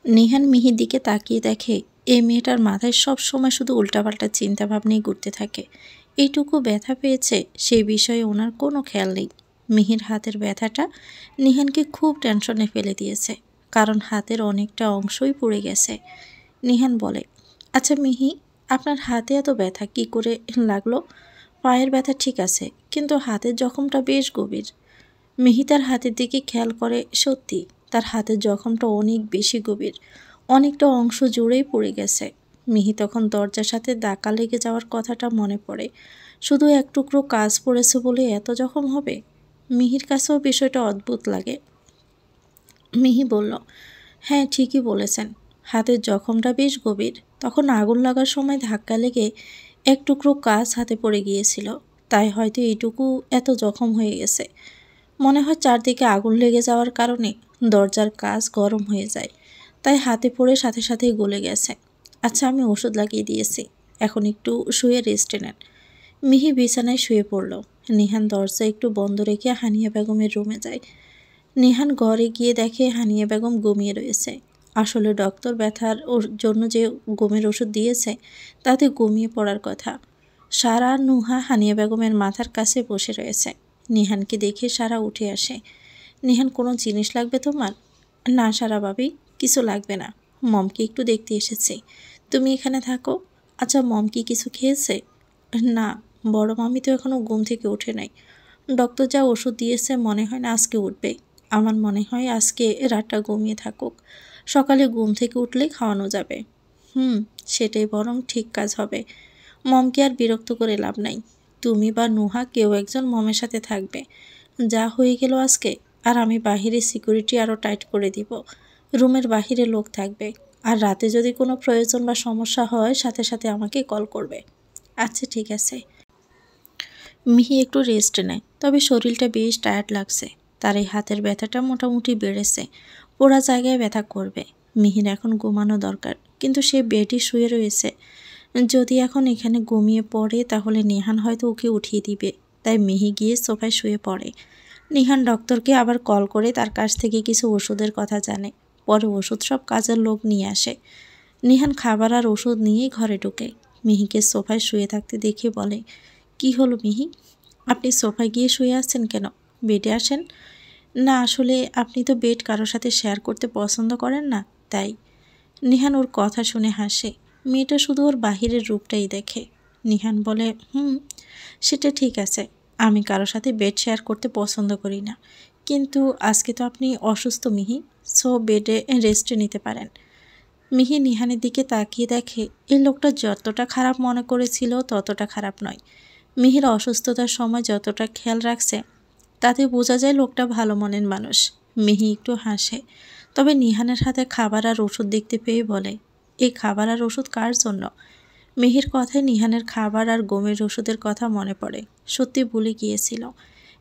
নিহান মিহির দিকে তাকিয়ে দেখে এই মেয়েটার মাথায় সব সময় শুধু উল্টাপাল্টা চিন্তা ভাবনাই ঘুরতে থাকে। এইটুকু ব্যথা পেয়েছে সেই বিষয়ে ওনার কোনো খেয়াল নেই। মিহির হাতের ব্যথাটা নিহানকে খুব টেনশনে ফেলে দিয়েছে, কারণ হাতের অনেকটা অংশই পুড়ে গেছে। নিহান বলে, আচ্ছা মিহি, আপনার হাতে এত ব্যথা কি করে লাগলো? পায়ের ব্যথা ঠিক আছে, কিন্তু হাতের জখমটা বেশ গভীর। মিহি তার হাতের দিকে খেয়াল করে, সত্যি তার হাতের জখমটা অনেক বেশি গভীর, অনেকটা অংশ জুড়েই পড়ে গেছে। মিহি তখন দরজার সাথে ধাক্কা লেগে যাওয়ার কথাটা মনে পড়ে। শুধু এক টুকরো কাজ পড়েছে বলে এত জখম হবে? মিহির কাছেও বিষয়টা অদ্ভুত লাগে। মিহি বলল, হ্যাঁ ঠিকই বলেছেন, হাতের জখমটা বেশ গভীর। তখন আগুন লাগার সময় ধাক্কা লেগে এক টুকরো কাজ হাতে পড়ে গিয়েছিল, তাই হয়তো এইটুকু এত জখম হয়ে গেছে। মনে হয় চারদিকে আগুন লেগে যাওয়ার কারণে দরজার কাজ গরম হয়ে যায়, তাই হাতে পড়ে সাথে সাথেই গলে গেছে। আচ্ছা আমি ওষুধ লাগিয়ে দিয়েছি, এখন একটু শুয়ে রেস্টে নেন। মিহি বিছানায় শুয়ে পড়ল। নিহান দরজা একটু বন্ধ রেখে হানিয়া বেগমের রুমে যায়। নিহান ঘরে গিয়ে দেখে হানিয়া বেগম ঘুমিয়ে রয়েছে। আসলে ডক্টর ব্যথার জন্য যে ঘুমের ওষুধ দিয়েছে তাতে ঘুমিয়ে পড়ার কথা। সারা আর নুহা হানিয়া বেগমের মাথার কাছে বসে রয়েছে। নিহানকে দেখে সারা উঠে আসে। নিহান, কোনো জিনিস লাগবে তোমার? না সারা ভাবি, কিছু লাগবে না, মমকে একটু দেখতে এসেছি, তুমি এখানে থাকো। আচ্ছা মম কি কিছু খেয়েছে? না, বড় মামি তো এখনো ঘুম থেকে ওঠে নাই। ডক্টর যা ওষুধ দিয়েছে মনে হয় না আজকে উঠবে। আমার মনে হয় আজকে রাতটা ঘুমিয়ে থাকুক, সকালে ঘুম থেকে উঠলেই খাওয়ানো যাবে। সেটাই বরং ঠিক কাজ হবে। মমকে আর বিরক্ত করে লাভ নাই। তুমি বা নুহা কেউ একজন মমের সাথে থাকবে। যা হয়ে গেল আজকে, আর আমি বাহিরে সিকিউরিটি আরও টাইট করে দিব। রুমের বাহিরে লোক থাকবে, আর রাতে যদি কোনো প্রয়োজন বা সমস্যা হয় সাথে সাথে আমাকে কল করবে। আচ্ছা ঠিক আছে। মিহি একটু রেস্ট নেয়, তবে শরীরটা বেশ টায়ার্ড লাগছে। তার এই হাতের ব্যথাটা মোটামুটি বেড়েছে, পোড়া জায়গায় ব্যথা করবে। মিহির এখন ঘুমানো দরকার, কিন্তু সে বেডে শুয়ে রয়েছে। যদি এখন এখানে ঘুমিয়ে পড়ে তাহলে নিহান হয়তো ওকে উঠিয়ে দিবে, তাই মিহি গিয়ে সোফায় শুয়ে পড়ে। নিহান ডক্টরকে আবার কল করে তার কাছ থেকে কিছু ওষুধের কথা জানে। পরে ওষুধ সব কাজের লোক নিয়ে আসে। নিহান খাবার আর ওষুধ নিয়েই ঘরে ঢুকে। মিহিকে সোফায় শুয়ে থাকতে দেখে বলে, কি হলো মিহি, আপনি সোফায় গিয়ে শুয়ে আছেন কেন? বেডে আসেন। না আসলে আপনি তো বেড কারোর সাথে শেয়ার করতে পছন্দ করেন না, তাই। নিহান ওর কথা শুনে হাসে। মেয়েটা শুধু ওর বাহিরের রূপটাই দেখে। নিহান বলে, সেটা ঠিক আছে, আমি কারোর সাথে বেড শেয়ার করতে পছন্দ করি না, কিন্তু আজকে তো আপনি অসুস্থ মিহি, সো বেডে রেস্টে নিতে পারেন। মিহি নিহানের দিকে তাকিয়ে দেখে এই লোকটা যতটা খারাপ মনে করেছিল ততটা খারাপ নয়। মিহির অসুস্থতার সময় যতটা খেয়াল রাখছে তাতে বোঝা যায় লোকটা ভালো মনের মানুষ। মিহি একটু হাসে, তবে নিহানের হাতে খাবার আর ওষুধ দেখতে পেয়ে বলে, এই খাবার আর ওষুধ কার জন্য? মিহির কথায় নিহানের খাবার আর গমের ওষুধের কথা মনে পড়ে। সত্যি ভুলে গিয়েছিল।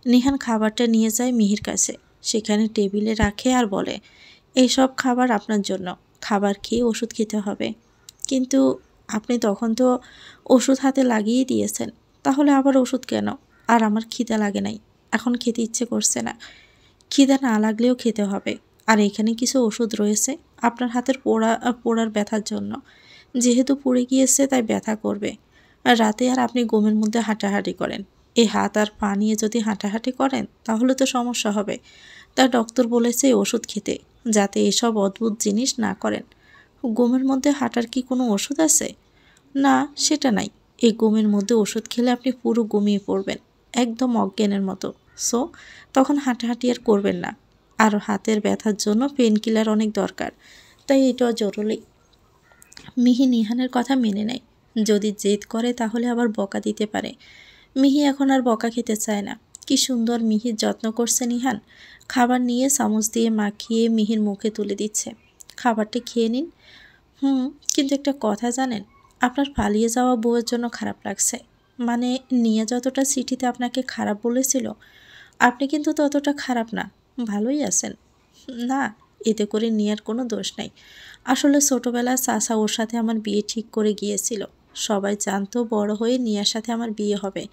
নিহান খাবারটা নিয়ে যায় মিহির কাছে, সেখানে টেবিলে রাখে আর বলে, এইসব খাবার আপনার জন্য, খাবার খেয়ে ওষুধ খেতে হবে। কিন্তু আপনি তখন তো ওষুধ হাতে লাগিয়ে দিয়েছেন, তাহলে আবার ওষুধ কেন? আর আমার খিদে লাগে নাই, এখন খেতে ইচ্ছে করছে না। খিদে না লাগলেও খেতে হবে। আর এখানে কিছু ওষুধ রয়েছে আপনার হাতের পোড়ার ব্যথার জন্য। যেহেতু পুড়ে গিয়েছে তাই ব্যথা করবে। আর রাতে আর আপনি ঘুমের মধ্যে হাঁটাহাঁটি করেন, এই হাত আর পা নিয়ে যদি হাঁটাহাঁটি করেন তাহলে তো সমস্যা হবে। তাই ডক্টর বলেছে ওষুধ খেতে, যাতে এসব অদ্ভুত জিনিস না করেন। ঘুমের মধ্যে হাঁটার কি কোনো ওষুধ আছে? না সেটা নাই। এই ঘুমের মধ্যে ওষুধ খেলে আপনি পুরো ঘুমিয়ে পড়বেন, একদম অজ্ঞানের মতো। সো তখন হাঁটাহাঁটি আর করবেন না। আর হাতের ব্যথার জন্য পেন কিলার অনেক দরকার, তাই এটাও জরুরি। মিহি নিহানের কথা মেনে নেয়। যদি জেদ করে তাহলে আবার বকা দিতে পারে। মিহি এখন আর বকা খেতে চায় না। কি সুন্দর মিহির যত্ন করছে নিহান। খাবার নিয়ে চামচ দিয়ে মাখিয়ে মিহির মুখে তুলে দিচ্ছে, খাবারটা খেয়ে নিন। কিন্তু একটা কথা জানেন, আপনার পালিয়ে যাওয়া বউয়ের জন্য খারাপ লাগছে। মানে নিয়ে যতটা চিঠিতে আপনাকে খারাপ বলেছিল, আপনি কিন্তু ততটা খারাপ না, ভালোই আছেন। না, এতে করে নিয়ার কোনো দোষ নাই। আসলে ছোটোবেলায় চাচা ওর সাথে আমার বিয়ে ঠিক করে গিয়েছিল। সবাই জানতো বড় হয়ে নিয়ার সাথে আমার বিয়ে হবে,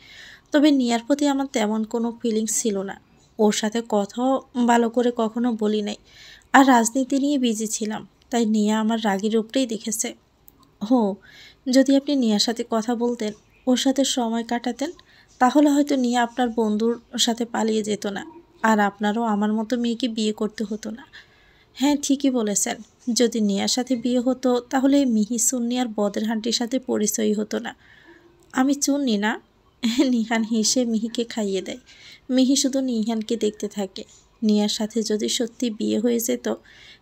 তবে নিয়ার প্রতি আমার তেমন কোনো ফিলিংস ছিল না। ওর সাথে কথাও ভালো করে কখনো বলি নাই, আর রাজনীতি নিয়ে বিজি ছিলাম। তাই নিয়া আমার রাগের রূপটাই দেখেছে। হো, যদি আপনি নিয়ার সাথে কথা বলতেন, ওর সাথে সময় কাটাতেন, তাহলে হয়তো নিয়া আপনার বন্ধুর সাথে পালিয়ে যেত না, আর আপনারও আমার মতো মেয়েকে বিয়ে করতে হতো না। হ্যাঁ, ঠিকই বলেছেন। যদি নিয়ার সাথে বিয়ে হতো তাহলে মিহি সুন্নি আর বদের হান্টির সাথে পরিচয়ই হতো না। আমি চুন্নি না? নিহান হেসে মিহিকে খাইয়ে দেয়। মিহি শুধু নিহানকে দেখতে থাকে। নিয়ার সাথে যদি সত্যি বিয়ে হয়ে যেত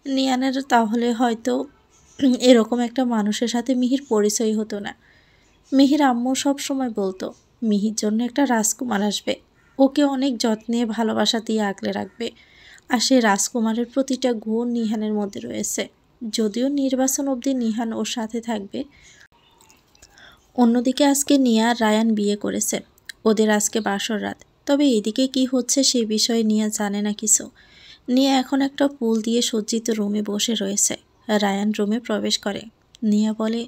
নিয়ানের, তাহলে হয়তো এরকম একটা মানুষের সাথে মিহির পরিচয় হতো না। মিহির আম্মু সব সময় বলতো মিহির জন্য একটা রাজকুমার আসবে, ওকে অনেক যত্নে ভালোবাসা দিয়ে আগলে রাখবে। আর সেই রাজকুমারের প্রতিটা গুণ নিহানের মধ্যে রয়েছে। যদিও নির্বাচন অবধি নিহান ওর সাথে থাকবে। অন্যদিকে আজকে নিয়া আর রায়ান বিয়ে করেছে। ওদের আজকে বাসর রাত। তবে এদিকে কি হচ্ছে সেই বিষয়ে নিয়া জানে না কিছু। নিয়া এখন একটা পুল দিয়ে সজ্জিত রুমে বসে রয়েছে। রায়ান রুমে প্রবেশ করে। নিয়া বলে,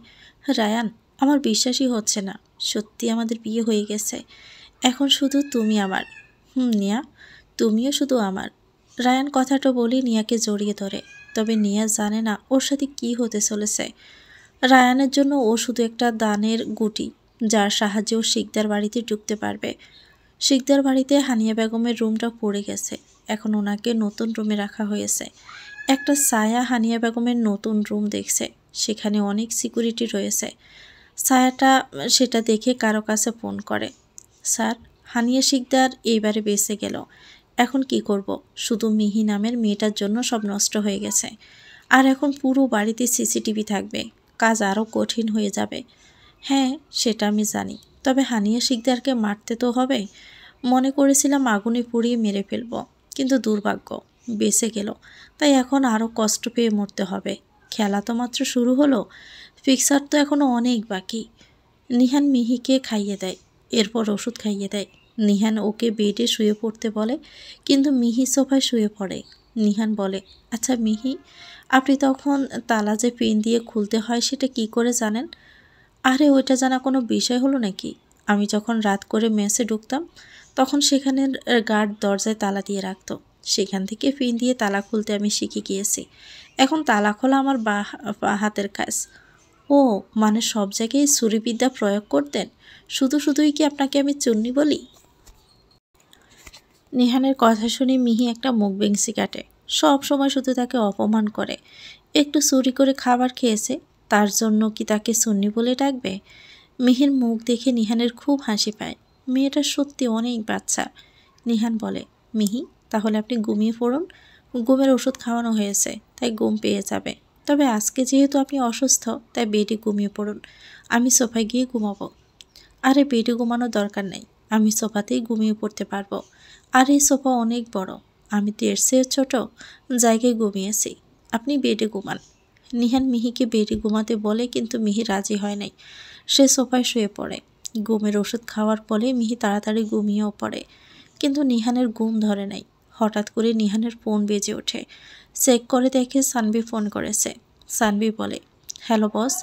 রায়ান, আমার বিশ্বাসই হচ্ছে না, সত্যি আমাদের বিয়ে হয়ে গেছে। এখন শুধু তুমি আমার। নিয়া, তুমিও শুধু আমার। রায়ান কথাটা বলে নিয়াকে জড়িয়ে ধরে। তবে নিয়া জানে না ওর সাথে কি হতে চলেছে। রায়ানের জন্য ও শুধু একটা দানের গুটি, যার সাহায্যে ও শিকদার বাড়িতে ঢুকতে পারবে। শিকদার বাড়িতে হানিয়া বেগমের রুমটা পড়ে গেছে। এখন ওনাকে নতুন রুমে রাখা হয়েছে। একটা ছায়া হানিয়া বেগমের নতুন রুম দেখছে। সেখানে অনেক সিকিউরিটি রয়েছে। ছায়াটা সেটা দেখে কারো কাছে ফোন করে। স্যার, হানিয়া শিকদার এইবারে বেঁচে গেল। এখন কি করব? শুধু মিহি নামের মেয়েটার জন্য সব নষ্ট হয়ে গেছে। আর এখন পুরো বাড়িতে সিসিটিভি থাকবে, কাজ আরও কঠিন হয়ে যাবে। হ্যাঁ, সেটা আমি জানি। তবে হানিয়া শিকদারকে মারতে তো হবে। মনে করেছিলাম আগুনে পুড়িয়ে মেরে ফেলব, কিন্তু দুর্ভাগ্য, বেঁচে গেল। তাই এখন আরও কষ্ট পেয়ে মরতে হবে। খেলা তো মাত্র শুরু হলো, ফিক্সার তো এখনও অনেক বাকি। নিহান মিহিকে খাইয়ে দেয়, এরপর ওষুধ খাইয়ে দেয়। নিহান ওকে বেডে শুয়ে পড়তে বলে, কিন্তু মিহি সোফায় শুয়ে পড়ে। নিহান বলে, আচ্ছা মিহি, আপনি তখন তালা যে পিন দিয়ে খুলতে হয় সেটা কি করে জানেন? আরে ওইটা জানা কোনো বিষয় হলো নাকি? আমি যখন রাত করে মেসে ঢুকতাম তখন সেখানের গার্ড দরজায় তালা দিয়ে রাখতো। সেখান থেকে পিন দিয়ে তালা খুলতে আমি শিখে গিয়েছি। এখন তালা খোলা আমার বাঁ হাতের কাজ। ও, মানে সব জায়গায় ছুরিবিদ্যা প্রয়োগ করতেন? শুধুই কি আপনাকে আমি চুন্নি বলি? নিহানের কথা শুনে মিহি একটা মুখ বেংসি কাটে। সব সময় শুধু তাকে অপমান করে। একটু চুরি করে খাবার খেয়েছে, তার জন্য কি তাকে সুন্নি বলে ডাকবে? মিহির মুখ দেখে নিহানের খুব হাসি পায়। মেয়েটা সত্যি অনেক বাচ্চা। নিহান বলে, মিহি, তাহলে আপনি ঘুমিয়ে পড়ুন। ঘুমের ওষুধ খাওয়ানো হয়েছে, তাই ঘুম পেয়ে যাবে। তবে আজকে যেহেতু আপনি অসুস্থ, তাই বেডে ঘুমিয়ে পড়ুন। আমি সোফায় গিয়ে ঘুমাবো। আরে বেডে ঘুমানোর দরকার নেই, আমি সোফাতেই ঘুমিয়ে পড়তে পারবো। আর এই সোফা অনেক বড়, আমি তো এর চেয়ে ছোট জায়গায় ঘুমিয়েছি। আপনি বেডে ঘুমান। নিহান মিহিকে বেডে ঘুমাতে বলে, কিন্তু মিহি রাজি হয় নাই। সে সোফায় শুয়ে পড়ে। ঘুমের ওষুধ খাওয়ার ফলে মিহি তাড়াতাড়ি ঘুমিয়েও পড়ে। কিন্তু নিহানের ঘুম ধরে নাই। হঠাৎ করে নিহানের ফোন বেজে ওঠে। চেক করে দেখে সানভি ফোন করেছে। সানভি বলে, হ্যালো বস,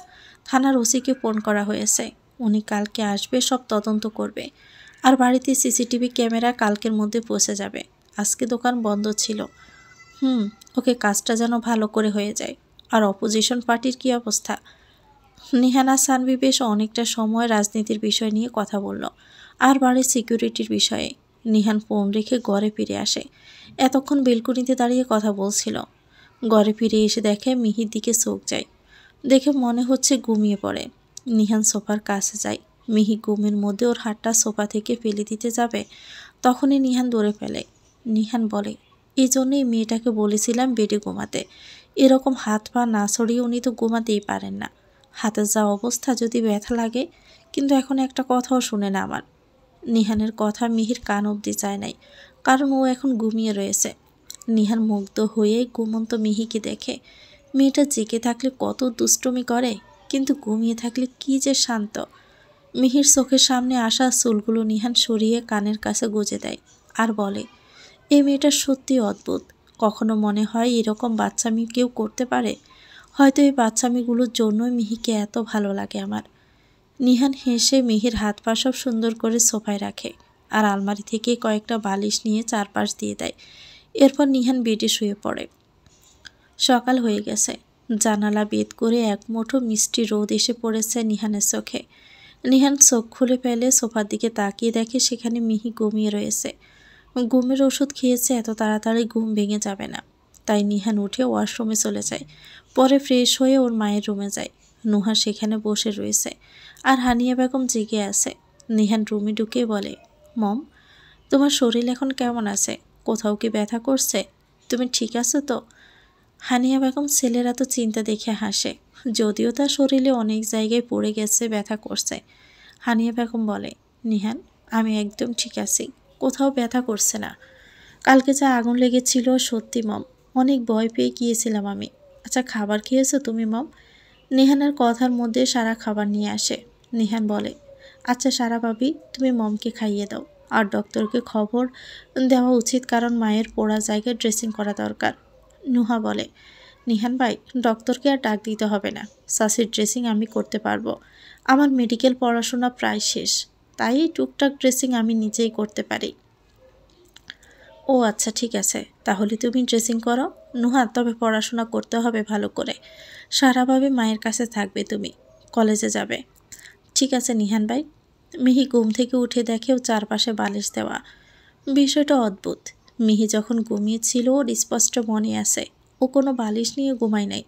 থানার ওসিকে ফোন করা হয়েছে। উনি কালকে আসবে, সব তদন্ত করবে। আর বাড়িতে সিসিটিভি ক্যামেরা কালকের মধ্যে পৌঁছে যাবে। আজকে দোকান বন্ধ ছিল। ওকে, কাজটা যেন ভালো করে হয়ে যায়। আর অপোজিশন পার্টির কী অবস্থা? নিহানা সানভি বেশ অনেকটা সময় রাজনীতির বিষয় নিয়ে কথা বলল, আর বাড়ির সিকিউরিটির বিষয়ে। নিহান ফোন রেখে ঘরে ফিরে আসে। এতক্ষণ বেলকনিতে দাঁড়িয়ে কথা বলছিল। ঘরে ফিরে এসে দেখে মিহির দিকে চোখ যায়। দেখে মনে হচ্ছে ঘুমিয়ে পড়ে। নিহান সোফার কাছে যায়। মিহি ঘুমের মধ্যে ওর হাতটা সোফা থেকে ফেলে দিতে যাবে, তখনই নিহান ধরে ফেলে। নিহান বলে, এই জন্যই মেয়েটাকে বলেছিলাম বেডে ঘুমাতে। এরকম হাত পা না ছড়িয়ে উনি তো ঘুমাতেই পারেন না। হাতের যা অবস্থা, যদি ব্যথা লাগে। কিন্তু এখন একটা কথাও শুনে না আমার। নিহানের কথা মিহির কান অবধি যায় নাই, কারণ ও এখন ঘুমিয়ে রয়েছে। নিহান মুগ্ধ হয়ে ঘুমন্ত মিহিকে দেখে। মেয়েটা জেগে থাকলে কত দুষ্টুমি করে, কিন্তু ঘুমিয়ে থাকলে কি যে শান্ত। মিহির চোখের সামনে আসা চুলগুলো নিহান সরিয়ে কানের কাছে গুজে দেয় আর বলে, এই মেয়েটা সত্যি অদ্ভুত। কখনো মনে হয় এরকম বাচ্চামি কেউ করতে পারে। হয়তো এই বাচ্চামিগুলোর জন্যই মিহিকে এত ভালো লাগে আমার। নিহান হেসে মিহির হাত পা সব সুন্দর করে সোফায় রাখে, আর আলমারি থেকে কয়েকটা বালিশ নিয়ে চারপাশ দিয়ে দেয়। এরপর নিহান বেডে শুয়ে পড়ে। সকাল হয়ে গেছে। জানালা বেদ করে এক মুঠো মিষ্টি রোদ এসে পড়েছে নিহানের চোখে। নিহান চোখ খুলে ফেলে সোফার দিকে তাকিয়ে দেখে সেখানে মিহি ঘুমিয়ে রয়েছে। ঘুমের ওষুধ খেয়েছে, এত তাড়াতাড়ি ঘুম ভেঙে যাবে না। তাই নিহান উঠে ওয়াশরুমে চলে যায়। পরে ফ্রেশ হয়ে ওর মায়ের রুমে যায়। নুহা সেখানে বসে রয়েছে আর হানিয়া বেগম জেগে আছে। নিহান রুমে ঢুকে বলে, মম, তোমার শরীর এখন কেমন আছে? কোথাও কি ব্যথা করছে? তুমি ঠিক আছো তো? হানিয়া বেগম ছেলেরা তো চিন্তা দেখে হাসে, যদিও তার শরীরে অনেক জায়গায় পড়ে গেছে, ব্যথা করছে। হানিয়া বেগম বলে, নিহান, আমি একদম ঠিক আছি, কোথাও ব্যথা করছে না। কালকে যা আগুন লেগেছিল সত্যি মম, অনেক ভয় পেয়ে গিয়েছিলাম আমি। আচ্ছা, খাবার খেয়েছো তুমি মম? নিহানের কথার মধ্যে সারা খাবার নিয়ে আসে। নিহান বলে, আচ্ছা সারা ভাবি, তুমি মমকে খাইয়ে দাও। আর ডক্টরকে খবর দেওয়া উচিত, কারণ মায়ের পোড়া জায়গায় ড্রেসিং করা দরকার। নুহা বলে, নিহান ভাই, ডক্টরকে আর ডাক দিতে হবে না, সাসির ড্রেসিং আমি করতে পারবো। আমার মেডিকেল পড়াশোনা প্রায় শেষ, তাই টুকটাক ড্রেসিং আমি নিজেই করতে পারি। ও আচ্ছা, ঠিক আছে, তাহলে তুমি ড্রেসিং করো। নুহা, তবে পড়াশোনা করতে হবে ভালো করে। সারাভাবে মায়ের কাছে থাকবে তুমি, কলেজে যাবে। ঠিক আছে নিহান ভাই। মিহি ঘুম থেকে উঠে দেখেও চারপাশে বালিশ দেওয়া। বিষয়টা অদ্ভুত। মিহি যখন ঘুমিয়েছিল ওর স্পষ্ট মনে আছে ও কোনো বালিশ নিয়ে ঘুমায় নাই।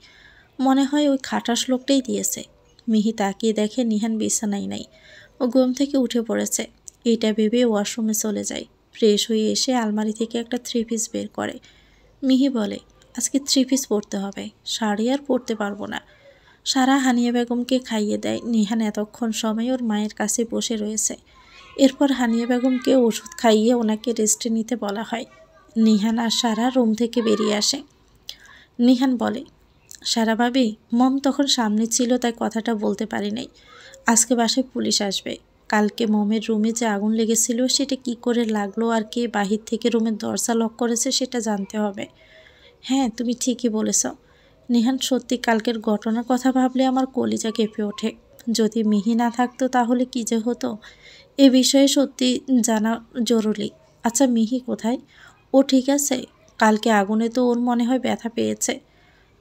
মনে হয় ওই খাটাস লোকটাই দিয়েছে। মিহি তাকিয়ে দেখে নিহান বিছানায় নাই, ও ঘুম থেকে উঠে পড়েছে। এইটা ভেবে ওয়াশরুমে চলে যায়। ফ্রেশ হয়ে এসে আলমারি থেকে একটা 3 পিস বের করে। মিহি বলে, আজকে 3 পিস পরতে হবে, শাড়ি আর পরতে পারবো না। সারা হানিয়া বেগমকে খাইয়ে দেয়। নিহান এতক্ষণ সময় ওর মায়ের কাছে বসে রয়েছে। এরপর হানিয়া বেগমকে ওষুধ খাইয়ে ওনাকে রেস্টে নিতে বলা হয়। নিহান আর সারা রুম থেকে বেরিয়ে আসে। নিহান বলে, সারা ভাবি, মম তখন সামনে ছিল তাই কথাটা বলতে পারি নাই। আজকে বাসায় পুলিশ আসবে। কালকে মমের রুমে যে আগুন লেগেছিল সেটা কি করে লাগলো আর কে বাহির থেকে রুমের দরজা লক করেছে সেটা জানতে হবে। হ্যাঁ, তুমি ঠিকই বলেছ নিহান, সত্যি কালকের ঘটনার কথা ভাবলে আমার কলিজা কেঁপে ওঠে। যদি মিহি না থাকতো তাহলে কি যে হতো, এ বিষয়ে সত্যি জানা জরুরি। আচ্ছা, মিহি কোথায়? ও ঠিক আছে? কালকে আগুনে তো ওর মনে হয় ব্যথা পেয়েছে।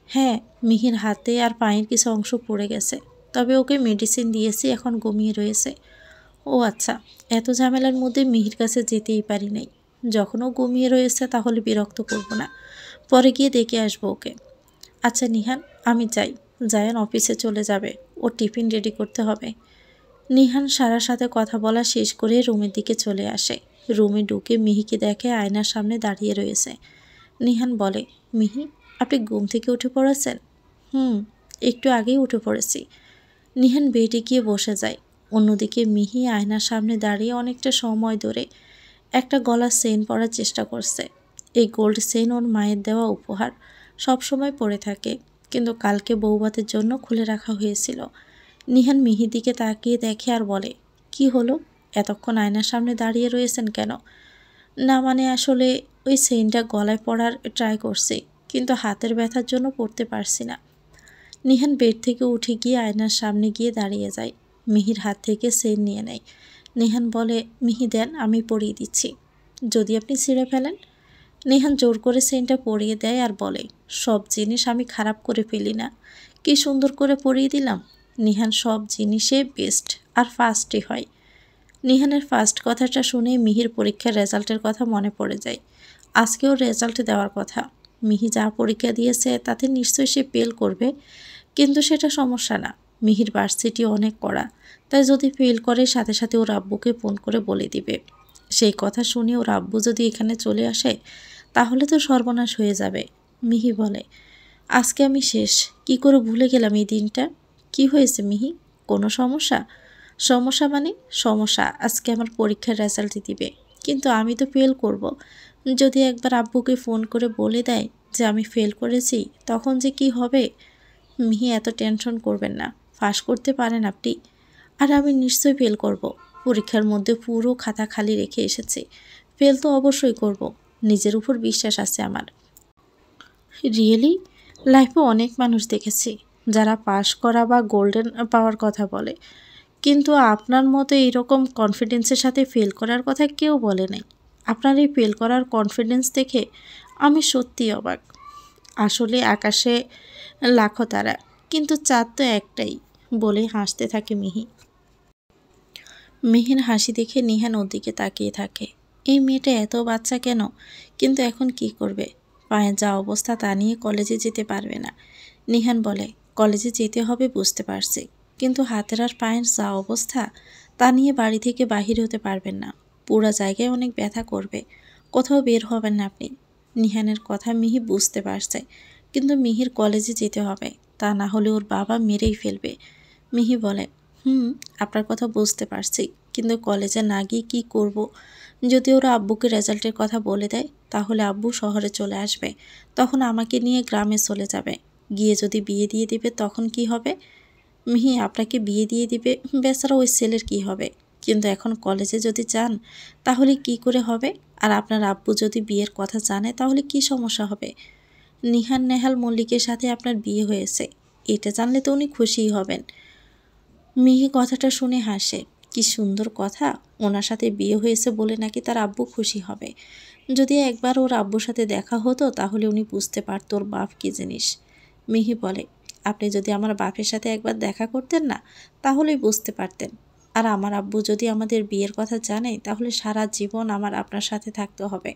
হ্যাঁ, মিহির হাতে আর পায়ের কিছু অংশ পড়ে গেছে, তবে ওকে মেডিসিন দিয়েছি, এখন ঘুমিয়ে রয়েছে। ও আচ্ছা, এত ঝামেলার মধ্যে মিহির কাছে যেতেই পারি নাই। যখন ও ঘুমিয়ে রয়েছে তাহলে বিরক্ত করব না, পরে গিয়ে দেখে আসবো ওকে। আচ্ছা নিহান, আমি যাই। জায়ান অফিসে চলে যাবে, ও টিফিন রেডি করতে হবে। নিহান সারার সাথে কথা বলা শেষ করে রুমের দিকে চলে আসে। রুমে ঢুকে মিহিকে দেখে আয়নার সামনে দাঁড়িয়ে রয়েছে। নিহান বলে, মিহি, আপনি ঘুম থেকে উঠে পড়েছেন? একটু আগেই উঠে পড়েছি। নিহান বেডে গিয়ে বসে যায়। অন্যদিকে মিহি আয়নার সামনে দাঁড়িয়ে অনেকটা সময় ধরে একটা গলার চেইন পরার চেষ্টা করছে। এই গোল্ড চেইন ওর মায়ের দেওয়া উপহার, সব সময় পরে থাকে, কিন্তু কালকে বৌভাতের জন্য খুলে রাখা হয়েছিল। নিহান মিহির দিকে তাকিয়ে দেখে আর বলে, কি হলো, এতক্ষণ আয়নার সামনে দাঁড়িয়ে রয়েছেন কেন? না মানে আসলে ওই চেইনটা গলায় পরার ট্রাই করছি, কিন্তু হাতের ব্যথার জন্য পরতে পারছি না। নিহান বেড থেকে উঠে গিয়ে আয়নার সামনে গিয়ে দাঁড়িয়ে যায়। মিহির হাত থেকে চেইন নিয়ে নেয়। নিহান বলে, মিহি দেন, আমি পরিয়ে দিচ্ছি। যদি আপনি ছিঁড়ে ফেলেন? নিহান জোর করে চেইনটা পরিয়ে দেয় আর বলে, সব জিনিস আমি খারাপ করে ফেলি না, কি সুন্দর করে পরিয়ে দিলাম। নিহান সব জিনিসে বেস্ট আর ফার্স্টই হয়। নিহানের ফার্স্ট কথাটা শুনে মিহির পরীক্ষার রেজাল্টের কথা মনে পড়ে যায়। আজকেও রেজাল্ট দেওয়ার কথা। মিহি যা পরীক্ষা দিয়েছে তাতে নিশ্চয়ই সে ফেল করবে, কিন্তু সেটা সমস্যা না। মিহির ভার্সিটি অনেক কড়া, তাই যদি ফেল করে সাথে সাথে ওর আব্বুকে ফোন করে বলে দিবে। সেই কথা শুনে ওর আব্বু যদি এখানে চলে আসে তাহলে তো সর্বনাশ হয়ে যাবে। মিহি বলে, আজকে আমি শেষ, কি করে ভুলে গেলাম এই দিনটা। কি হয়েছে মিহি, কোনো সমস্যা? সমস্যা মানে সমস্যা, আজকে আমার পরীক্ষার রেজাল্ট দিবে, কিন্তু আমি তো ফেল করব। যদি একবার আব্বুকে ফোন করে বলে দেয় যে আমি ফেল করেছি, তখন যে কি হবে। মিহি, এত টেনশন করবেন না, পাস করতে পারেন আপনি। আর আমি নিশ্চয়ই ফেল করব। পরীক্ষার মধ্যে পুরো খাতা খালি রেখে এসেছি, ফেল তো অবশ্যই করব, নিজের উপর বিশ্বাস আছে আমার। রিয়েলি? লাইফে অনেক মানুষ দেখেছি যারা পাস করা বা গোল্ডেন পাওয়ার কথা বলে, কিন্তু আপনার মতো এইরকম কনফিডেন্সের সাথে ফেল করার কথা কেউ বলে নাই। আপনার এই ফেল করার কনফিডেন্স দেখে আমি সত্যিই অবাক। আসলে আকাশে লাখো তারা, কিন্তু চাঁদ তো একটাই, বলে হাসতে থাকে মিহি। মিহির হাসি দেখে নিহান ওর দিকে তাকিয়ে থাকে। এই মেয়েটা এত বাচ্চা কেন? কিন্তু এখন কি করবে? পায়ের যা অবস্থা তা নিয়ে কলেজে যেতে পারবে না। নিহান বলে, কলেজে যেতে হবে বুঝতে পারছি, কিন্তু হাতের আর পায়ের যা অবস্থা তা নিয়ে বাড়ি থেকে বাহির হতে পারবেন না। পুরো জায়গায় অনেক ব্যথা করবে, কোথাও বের হবেন না আপনি। নিহানের কথা মিহি বুঝতে পারছে, কিন্তু মিহির কলেজে যেতে হবে, তা না হলে ওর বাবা মেরেই ফেলবে। মিহি বলে, আপনার কথা বুঝতে পারছি, কিন্তু কলেজে না গিয়ে কী করব? যদি ওরা আব্বুকে রেজাল্টের কথা বলে দেয়, তাহলে আব্বু শহরে চলে আসবে, তখন আমাকে নিয়ে গ্রামে চলে যাবে। গিয়ে যদি বিয়ে দিয়ে দিবে তখন কি হবে? মিহি আপনাকে বিয়ে দিয়ে দিবে, বেচারা ওই ছেলের কি হবে? কিন্তু এখন কলেজে যদি যান তাহলে কি করে হবে? আর আপনার আব্বু যদি বিয়ের কথা জানে তাহলে কি সমস্যা হবে? নিহান নেহাল মল্লিকের সাথে আপনার বিয়ে হয়েছে, এটা জানলে তো উনি খুশিই হবেন। মিহি কথাটা শুনে হাসে। কি সুন্দর কথা, ওনার সাথে বিয়ে হয়েছে বলে নাকি তার আব্বু খুশি হবে। যদি একবার ওর আব্বুর সাথে দেখা হতো তাহলে উনি বুঝতে পারত ওর বাপ কী জিনিস। মিহি বলে, আপনি যদি আমার বাপের সাথে একবার দেখা করতেন না, তাহলেই বুঝতে পারতেন। আর আমার আব্বু যদি আমাদের বিয়ের কথা জানে তাহলে সারা জীবন আমার আপনার সাথে থাকতে হবে।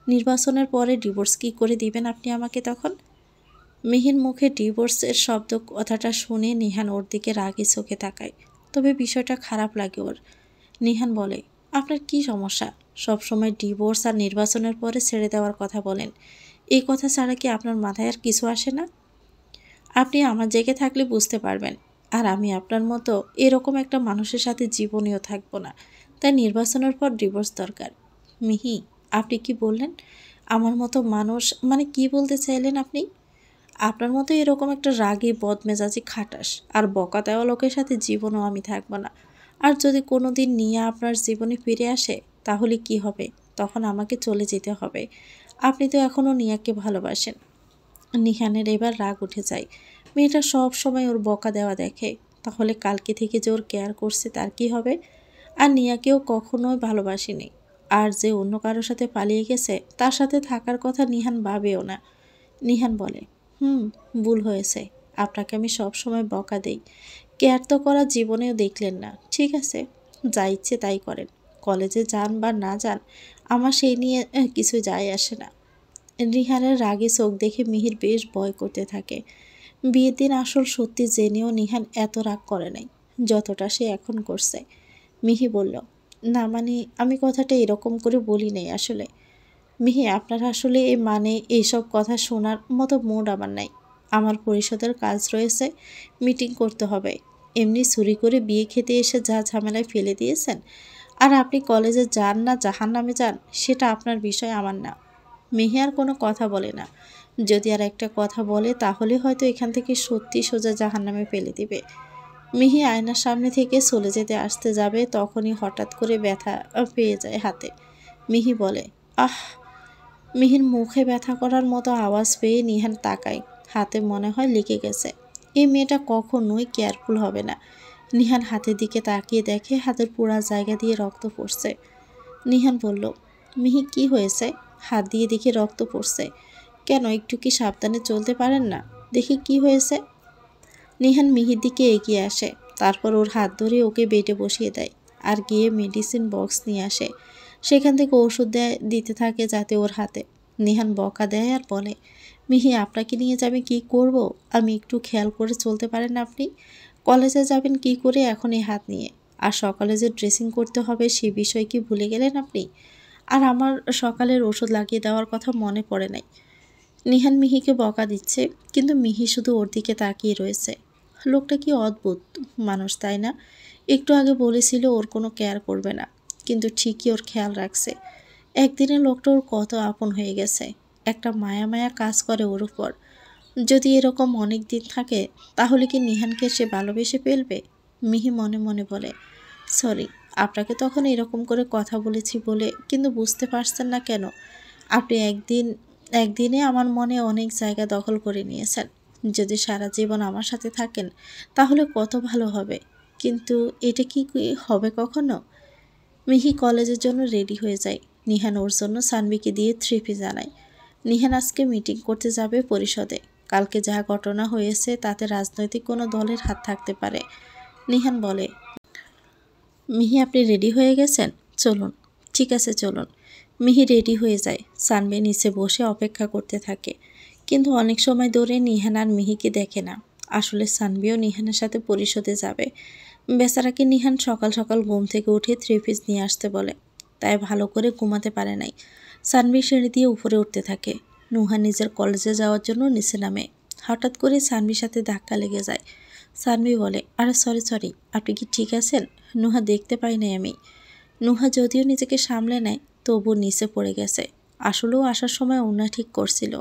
নির্বাচনের পরে ডিভোর্স কী করে দিবেন আপনি আমাকে তখন? মিহির মুখে ডিভোর্সের শব্দ কথাটা শুনে নিহান ওর দিকে রাগি চোখে তাকায়। তবে বিষয়টা খারাপ লাগে ওর। নিহান বলে, আপনার কি সমস্যা? সবসময় ডিভোর্স আর নির্বাচনের পরে ছেড়ে দেওয়ার কথা বলেন, এই কথা ছাড়া কি আপনার মাথায় আর কিছু আসে না? আপনি আমার জায়গায় থাকলে বুঝতে পারবেন। আর আমি আপনার মতো এরকম একটা মানুষের সাথে জীবনেও থাকবো না, তাই নির্বাচনের পর ডিভোর্স দরকার। মিহি, আপনি কি বললেন? আমার মতো মানুষ মানে কি বলতে চাইলেন আপনি? আপনার মতো এরকম একটা রাগী বদমেজাজি খাটাস আর বকা দেওয়া লোকের সাথে জীবনেও আমি থাকবো না। আর যদি কোনো দিন নিয়ে আপনার জীবনে ফিরে আসে তাহলে কি হবে? তখন আমাকে চলে যেতে হবে। আপনি তো এখনও নিয়াকে ভালোবাসেন। নিহানের এবার রাগ উঠে যায়। মেয়েটা সব সময় ওর বকা দেওয়া দেখে, তাহলে কালকে থেকে যে ওর কেয়ার করছে তার কি হবে? আর নিয়াকেও কখনোই ভালোবাসেনি। আর যে অন্য কারোর সাথে পালিয়ে গেছে তার সাথে থাকার কথা নিহান ভাবেও না। নিহান বলে, ভুল হয়েছে, আপনাকে আমি সব সময় বকা দেই, কেয়ার তো করা জীবনেও দেখলেন না। ঠিক আছে, যা ইচ্ছে তাই করেন, কলেজে যান বা না যান আমার সেই নিয়ে কিছু যায় আসে না। নিহানের রাগে চোখ দেখে মিহির বেশ ভয় করতে থাকে। বিয়ের দিন আসল সত্যি জেনেও নিহান এত রাগ করে নাই যতটা সে এখন করছে। মিহি বলল, না মানে আমি কথাটা এরকম করে বলি নাই আসলে। মিহি, আপনার আসলে মানে এইসব কথা শোনার মতো মুড আমার নাই। আমার পরিষদের কাজ রয়েছে, মিটিং করতে হবে। এমনি চুরি করে বিয়ে খেতে এসে যা ঝামেলায় ফেলে দিয়েছেন। আর আপনি কলেজে যান না জাহান্নামে যান সেটা আপনার বিষয়, আমার না। মিহি আর কোনো কথা বলে না। যদি আর একটা কথা বলে তাহলে হয়তো এখান থেকে সত্যি সোজা জাহান্নামে ফেলে দিবে। মিহি আয়নার সামনে থেকে চলে যেতে আসতে যাবে তখনই হঠাৎ করে ব্যথা পেয়ে যায় হাতে। মিহি বলে, আহ! মিহির মুখে ব্যথা করার মতো আওয়াজ পেয়ে নিহান তাকায়। হাতে মনে হয় লেগে গেছে। এই মেয়েটা কখনোই কেয়ারফুল হবে না। নিহান হাতের দিকে তাকিয়ে দেখে হাতের পুরা জায়গা দিয়ে রক্ত পড়ছে। নিহান বলল, মিহি কি হয়েছে? হাত দিয়ে দেখে রক্ত পড়ছে। কেন, একটু কি সাবধানে চলতে পারেন না? দেখি কি হয়েছে। নিহান মিহির দিকে এগিয়ে আসে, তারপর ওর হাত ধরে ওকে বেডে বসিয়ে দেয় আর গিয়ে মেডিসিন বক্স নিয়ে আসে। সেখান থেকে ওষুধ দিতে থাকে যাতে ওর হাতে। নিহান বকা দেয় আর বলে, মিহি আপনাকে নিয়ে যাবে কি করব? আমি একটু খেয়াল করে চলতে পারেন আপনি? কলেজে যাবেন কি করে এখন এই হাত নিয়ে? আর সকালে যে ড্রেসিং করতে হবে সে বিষয় কি ভুলে গেলেন আপনি? আর আমার সকালের ওষুধ লাগিয়ে দেওয়ার কথা মনে পড়ে নাই। নিহান মিহিকে বকা দিচ্ছে, কিন্তু মিহি শুধু ওর দিকে তাকিয়ে রয়েছে। লোকটা কি অদ্ভুত মানুষ, তাই না? একটু আগে বলেছিল ওর কোনো কেয়ার করবে না, কিন্তু ঠিকই ওর খেয়াল রাখছে। একদিনে লোকটা ওর কত আপন হয়ে গেছে। একটা মায়া মায়া কাজ করে ওর উপর। যদি এরকম অনেক দিন থাকে তাহলে কি নিহানকে সে ভালোবেসে ফেলবে? মিহি মনে মনে বলে, সরি, আপনাকে তখন এরকম করে কথা বলেছি বলে, কিন্তু বুঝতে পারছেন না কেন? আপনি একদিনে আমার মনে অনেক জায়গা দখল করে নিয়েছেন। যদি সারা জীবন আমার সাথে থাকেন তাহলে কত ভালো হবে, কিন্তু এটা কি হবে কখনো? মিহি কলেজের জন্য রেডি হয়ে যায়। নিহান ওর জন্য সানভিকে দিয়ে 3 পিস আনায়। নিহান আজকে মিটিং করতে যাবে পরিষদে। কালকে যা ঘটনা হয়েছে তাতে রাজনৈতিক কোনো দলের হাত থাকতে পারে। নিহান বলে, মিহি আপনি রেডি হয়ে গেছেন? চলুন। ঠিক আছে চলুন। মিহি রেডি হয়ে যায়। সানভি নিচে বসে অপেক্ষা করতে থাকে, কিন্তু অনেক সময় ধরে নিহান আর মিহিকে দেখে না। আসলে সানভিও নিহানের সাথে পরিষদে যাবে। বেচারাকে নিহান সকাল সকাল ঘুম থেকে উঠে 3 পিস নিয়ে আসতে বলে, তাই ভালো করে ঘুমাতে পারে নাই। সানভি সিঁড়ি দিয়ে উপরে উঠতে থাকে। নুহা নিজের কলেজে যাওয়ার জন্য নিচে নামে। হঠাৎ করে সানভির সাথে ধাক্কা লেগে যায়। সানভি বলে, আরে সরি, আপনি কি ঠিক আছেন? নুহা, দেখতে পাই নাই আমি। নুহা যদিও নিজেকে সামলে নেয়, তবু নিচে পড়ে গেছে। আসলেও আসার সময় ওনা ঠিক করছিল,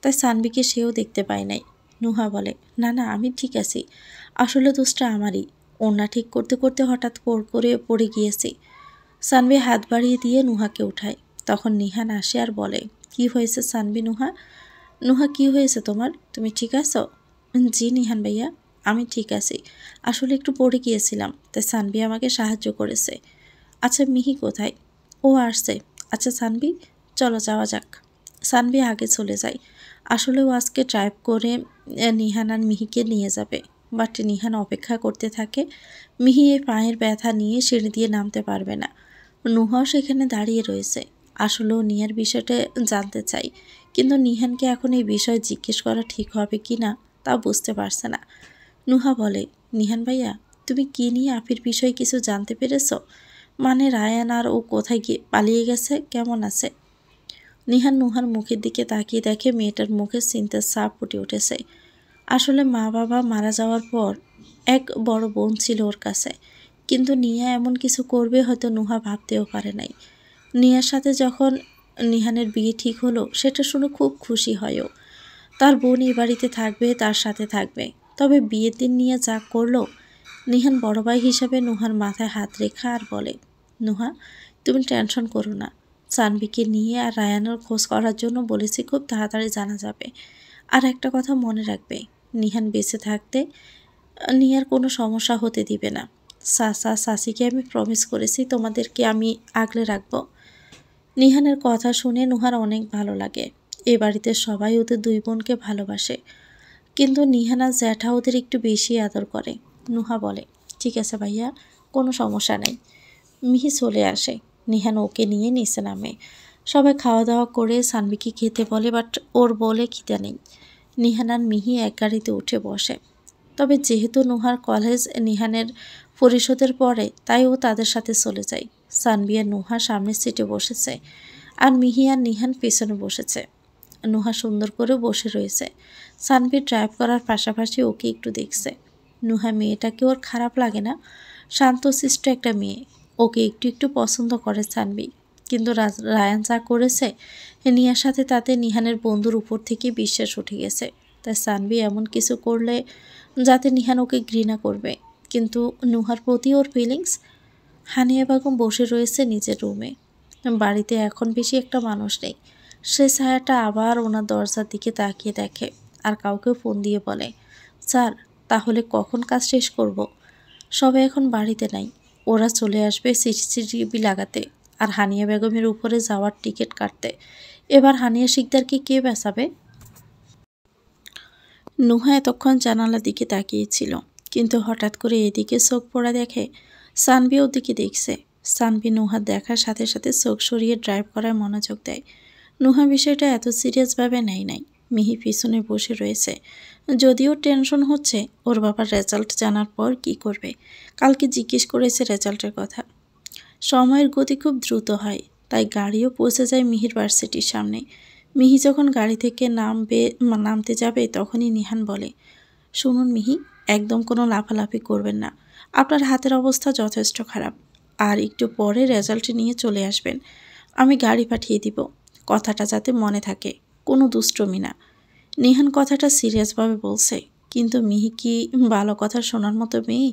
তাই সানভিকে সেও দেখতে পায় নাই। নুহা বলে, না আমি ঠিক আছি। আসলে দোষটা আমারই। ওনা ঠিক করতে করতে হঠাৎ করে পড়ে গিয়েছি। সানভি হাত বাড়িয়ে দিয়ে নুহাকে উঠায়। তখন নিহান আসে আর বলে, কি হয়েছে সানভি? নুহা, কি হয়েছে তোমার? তুমি ঠিক আছো? জি নিহান ভাইয়া, আমি ঠিক আছি। আসলে একটু পড়ে গিয়েছিলাম, তাই সানভি আমাকে সাহায্য করেছে। আচ্ছা মিহি কোথায়? ও আসছে। আচ্ছা সানভি, চলো যাওয়া যাক। সানভি আগে চলে যায়। আসলে ও আজকে ড্রাইভ করে নিহান আর মিহিকে নিয়ে যাবে, বাট নিহান অপেক্ষা করতে থাকে। মিহি এই পায়ের ব্যথা নিয়ে সিঁড়ি দিয়ে নামতে পারবে না। নুহাও সেখানে দাঁড়িয়ে রয়েছে। আসলেও নিহার বিষয়টা জানতে চাই, কিন্তু নিহানকে এখন এই বিষয় জিজ্ঞেস করা ঠিক হবে কি না তা বুঝতে পারছে না। নুহা বলে, নিহান ভাইয়া, তুমি কি নিয়ে আপির বিষয়ে কিছু জানতে পেরেছ? মানে রায়ান আর ও কোথায় গিয়ে পালিয়ে গেছে, কেমন আছে? নিহান নুহার মুখের দিকে তাকিয়ে দেখে মেয়েটার মুখে চিন্তার ছাপ ফুটে উঠেছে। আসলে মা বাবা মারা যাওয়ার পর এক বড় বোন ছিল ওর কাছে, কিন্তু নিয়া এমন কিছু করবে হয়তো নুহা ভাবতেও পারে নাই। নিয়ার সাথে যখন নিহানের বিয়ে ঠিক হলো, সেটা শুনে খুব খুশি হয়ও। তার বোন এই বাড়িতে থাকবে, তার সাথে থাকবে। তবে বিয়ের দিন নিয়ে যা করলো, নিহান বড় ভাই হিসাবে নুহার মাথায় হাত রেখা আর বলে, নুহা তুমি টেনশন করো না। সানভিকে নিয়ে আর রায়ানের খোঁজ করার জন্য বলেছি, খুব তাড়াতাড়ি জানা যাবে। আর একটা কথা মনে রাখবে, নিহান বেঁচে থাকতে নিয়ার কোনো সমস্যা হতে দিবে না। সাসিকে আমি প্রমিস করেছি তোমাদেরকে আমি আগলে রাখবো। নিহানের কথা শুনে নুহার অনেক ভালো লাগে। এ বাড়িতে সবাই ওদের দুই বোনকে ভালোবাসে, কিন্তু নিহানা জ্যাঠা ওদের একটু বেশি আদর করে। নুহা বলে, ঠিক আছে ভাইয়া, কোনো সমস্যা নেই। মিহি চলে আসে। নিহান ওকে নিয়ে নিচে নামে। সবাই খাওয়া দাওয়া করে সানভিকে খেতে বলে, বাট ওর বলে খিদে নেই। নিহান আর মিহি এক গাড়িতে উঠে বসে। তবে যেহেতু নুহার কলেজ নিহানের পরিষদের পরে, তাই ও তাদের সাথে চলে যায়। সানভি আর নুহা সামনের সিটে বসেছে, আর মিহি আর নিহান পেছনে বসেছে। নুহা সুন্দর করে বসে রয়েছে। সানভি ড্রাইভ করার পাশাপাশি ওকে একটু দেখছে। নুহা মেয়েটাকে ওর খারাপ লাগে না, শান্তশিষ্ট একটা মেয়ে। ওকে একটু পছন্দ করে সানভি, কিন্তু রায়ান যা করেছে নিয়ার সাথে, তাতে নিহানের বন্ধুর উপর থেকে বিশ্বাস উঠে গেছে। তাই সানভি এমন কিছু করলে যাতে নিহান ওকে ঘৃণা করবে। কিন্তু নুহার প্রতি ওর ফিলিংস। হানিয়া বেগম বসে রয়েছে নিজের রুমে। বাড়িতে এখন বেশি একটা মানুষ নেই। সে ছায়াটা আবার ওনার দরজার দিকে তাকিয়ে দেখে, আর কাউকে ফোন দিয়ে বলে, স্যার তাহলে কখন কাজ শেষ করব? সবাই এখন বাড়িতে নাই, ওরা চলে আসবে সিসিটিভি লাগাতে আর হানিয়া বেগমের উপরে যাওয়ার টিকিট কাটতে। এবার হানিয়া শিকদারকে কে বাঁচাবে? নুহা এতক্ষণ জানালার দিকে তাকিয়েছিল, কিন্তু হঠাৎ করে এদিকে চোখ পড়া দেখে সানভি ওর দিকে দেখছে। সানভি নুহার দেখার সাথে সাথে চোখ সরিয়ে ড্রাইভ করার মনোযোগ দেয়। নুহা বিষয়টা এত সিরিয়াসভাবে নেয় নাই। মিহি পিছনে বসে রয়েছে। যদিও টেনশন হচ্ছে ওর বাবার রেজাল্ট জানার পর কি করবে। কালকে জিজ্ঞেস করেছে রেজাল্টের কথা। সময়ের গতি খুব দ্রুত হয়, তাই গাড়িও পৌঁছে যায় মিহির ভার্সিটির সামনে। মিহি যখন গাড়ি থেকে নামতে যাবে, তখনই নিহান বলে, শুনুন মিহি, একদম কোনো লাফালাফি করবেন না। আপনার হাতের অবস্থা যথেষ্ট খারাপ, আর একটু পরে রেজাল্ট নিয়ে চলে আসবেন। আমি গাড়ি পাঠিয়ে দিব। কথাটা যাতে মনে থাকে, কোনো দুষ্টমি না। নিহান কথাটা সিরিয়াসভাবে বলছে, কিন্তু মিহি কি ভালো কথা শোনার মতো মেয়ে?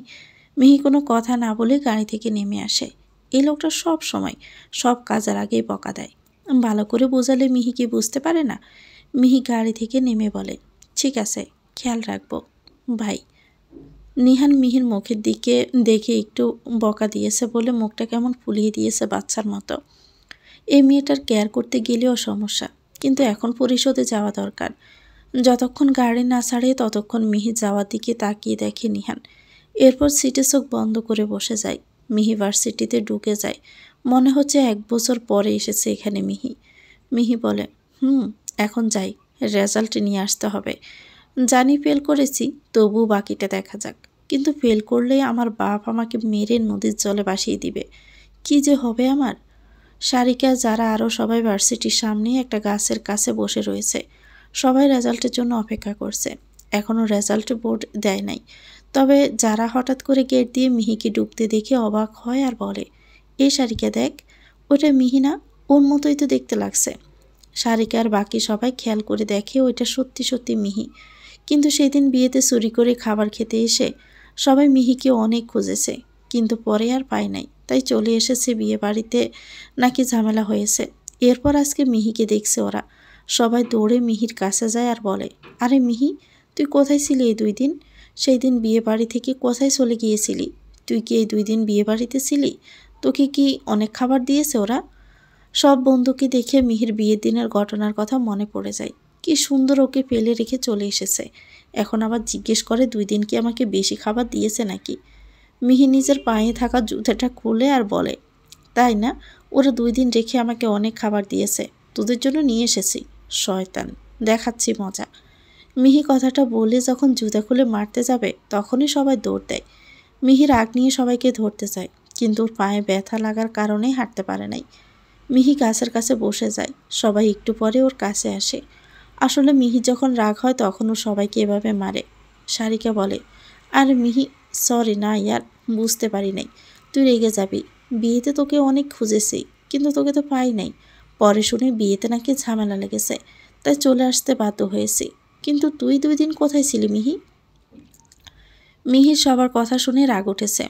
মিহি কোনো কথা না বলে গাড়ি থেকে নেমে আসে। এই লোকটা সব সময় সব কাজের আগেই বকা দেয়। ভালো করে বোঝালে মিহি কি বুঝতে পারে না? মিহি গাড়ি থেকে নেমে বলে, ঠিক আছে, খেয়াল রাখবো ভাই। নিহান মিহির মুখের দিকে দেখে একটু বকা দিয়েছে বলে মুখটা কেমন ফুলিয়ে দিয়েছে বাচ্চার মতো। এই মেয়েটার কেয়ার করতে গেলেও সমস্যা, কিন্তু এখন পরিশোধে যাওয়া দরকার। যতক্ষণ গাড়ি না ছাড়ে ততক্ষণ মিহি যাওয়ার দিকে তাকিয়ে দেখে নিহান। এরপর সিটে চোখ বন্ধ করে বসে যায়। মিহি ভার্সিটিতে ঢুকে যায়। মনে হচ্ছে 1 বছর পরে এসেছে এখানে মিহি। মিহি বলে, এখন যাই, রেজাল্ট নিয়ে আসতে হবে। জানি ফেল করেছি, তবু বাকিটা দেখা যাক। কিন্তু ফেল করলে আমার বাপ আমাকে মেরে নদীর জলে ভাসিয়ে দিবে। কি যে হবে আমার। সারিকা, যারা আরও সবাই ভার্সিটির সামনে একটা গাছের কাছে বসে রয়েছে। সবাই রেজাল্টের জন্য অপেক্ষা করছে। এখনও রেজাল্ট বোর্ড দেয় নাই। তবে যারা হঠাৎ করে গেট দিয়ে মিহিকে ঢুকতে দেখে অবাক হয় আর বলে, এই সারিকা দেখ, ওটা মিহি না? ওর মতোই তো দেখতে লাগছে। সারিকা আর বাকি সবাই খেয়াল করে দেখে ওইটা সত্যি সত্যি মিহি। কিন্তু সেদিন বিয়েতে চুরি করে খাবার খেতে এসে সবাই মিহিকে অনেক খুঁজেছে, কিন্তু পরে আর পায় নাই। তাই চলে এসেছে বিয়ে বাড়িতে নাকি ঝামেলা হয়েছে। এরপর আজকে মিহিকে দেখছে ওরা। সবাই দৌড়ে মিহির কাছে যায় আর বলে, আরে মিহি, তুই কোথায় ছিলি এই 2 দিন? সেই দিন বিয়ে বাড়ি থেকে কোথায় চলে গিয়েছিলি? তুই কি এই 2 দিন বিয়ে বাড়িতে ছিলি? তোকে কি অনেক খাবার দিয়েছে ওরা? সব বন্ধুকে দেখে মিহির বিয়ের দিনের ঘটনার কথা মনে পড়ে যায়। কি সুন্দর ওকে ফেলে রেখে চলে এসেছে। এখন আবার জিজ্ঞেস করে 2 দিন কি আমাকে বেশি খাবার দিয়েছে নাকি? মিহি নিজের পায়ে থাকা জুতাটা খুলে আর বলে, তাই না? ওরা 2 দিন রেখে আমাকে অনেক খাবার দিয়েছে। তোদের জন্য নিয়ে এসেছি। শয়তান, দেখাচ্ছি মজা। মিহি কথাটা বলে যখন জুতা খুলে মারতে যাবে তখনই সবাই দৌড় দেয়। মিহি রাগ নিয়ে সবাইকে ধরতে চায়, কিন্তু ওর পায়ে ব্যথা লাগার কারণে হাঁটতে পারে নাই। মিহি গাছের কাছে বসে যায়। সবাই একটু পরে ওর কাছে আসে। আসলে মিহি যখন রাগ হয় তখন ও সবাইকে এভাবে মারে। সারিকা বলে, আরে মিহি, সরি না ইয়ার, বুঝতে পারি নাই। তুই রেগে যাবি। বিয়েতে তোকে অনেক খুঁজেছি, কিন্তু তোকে তো পাই নাই। পরে শুনে বিয়েতে নাকি ঝামেলা লেগেছে, তাই চলে আসতে বাধ্য হয়েছি। কিন্তু তুই 2 দিন কোথায় ছিলি মিহি? মিহির সবার কথা শুনে রাগ উঠেছে,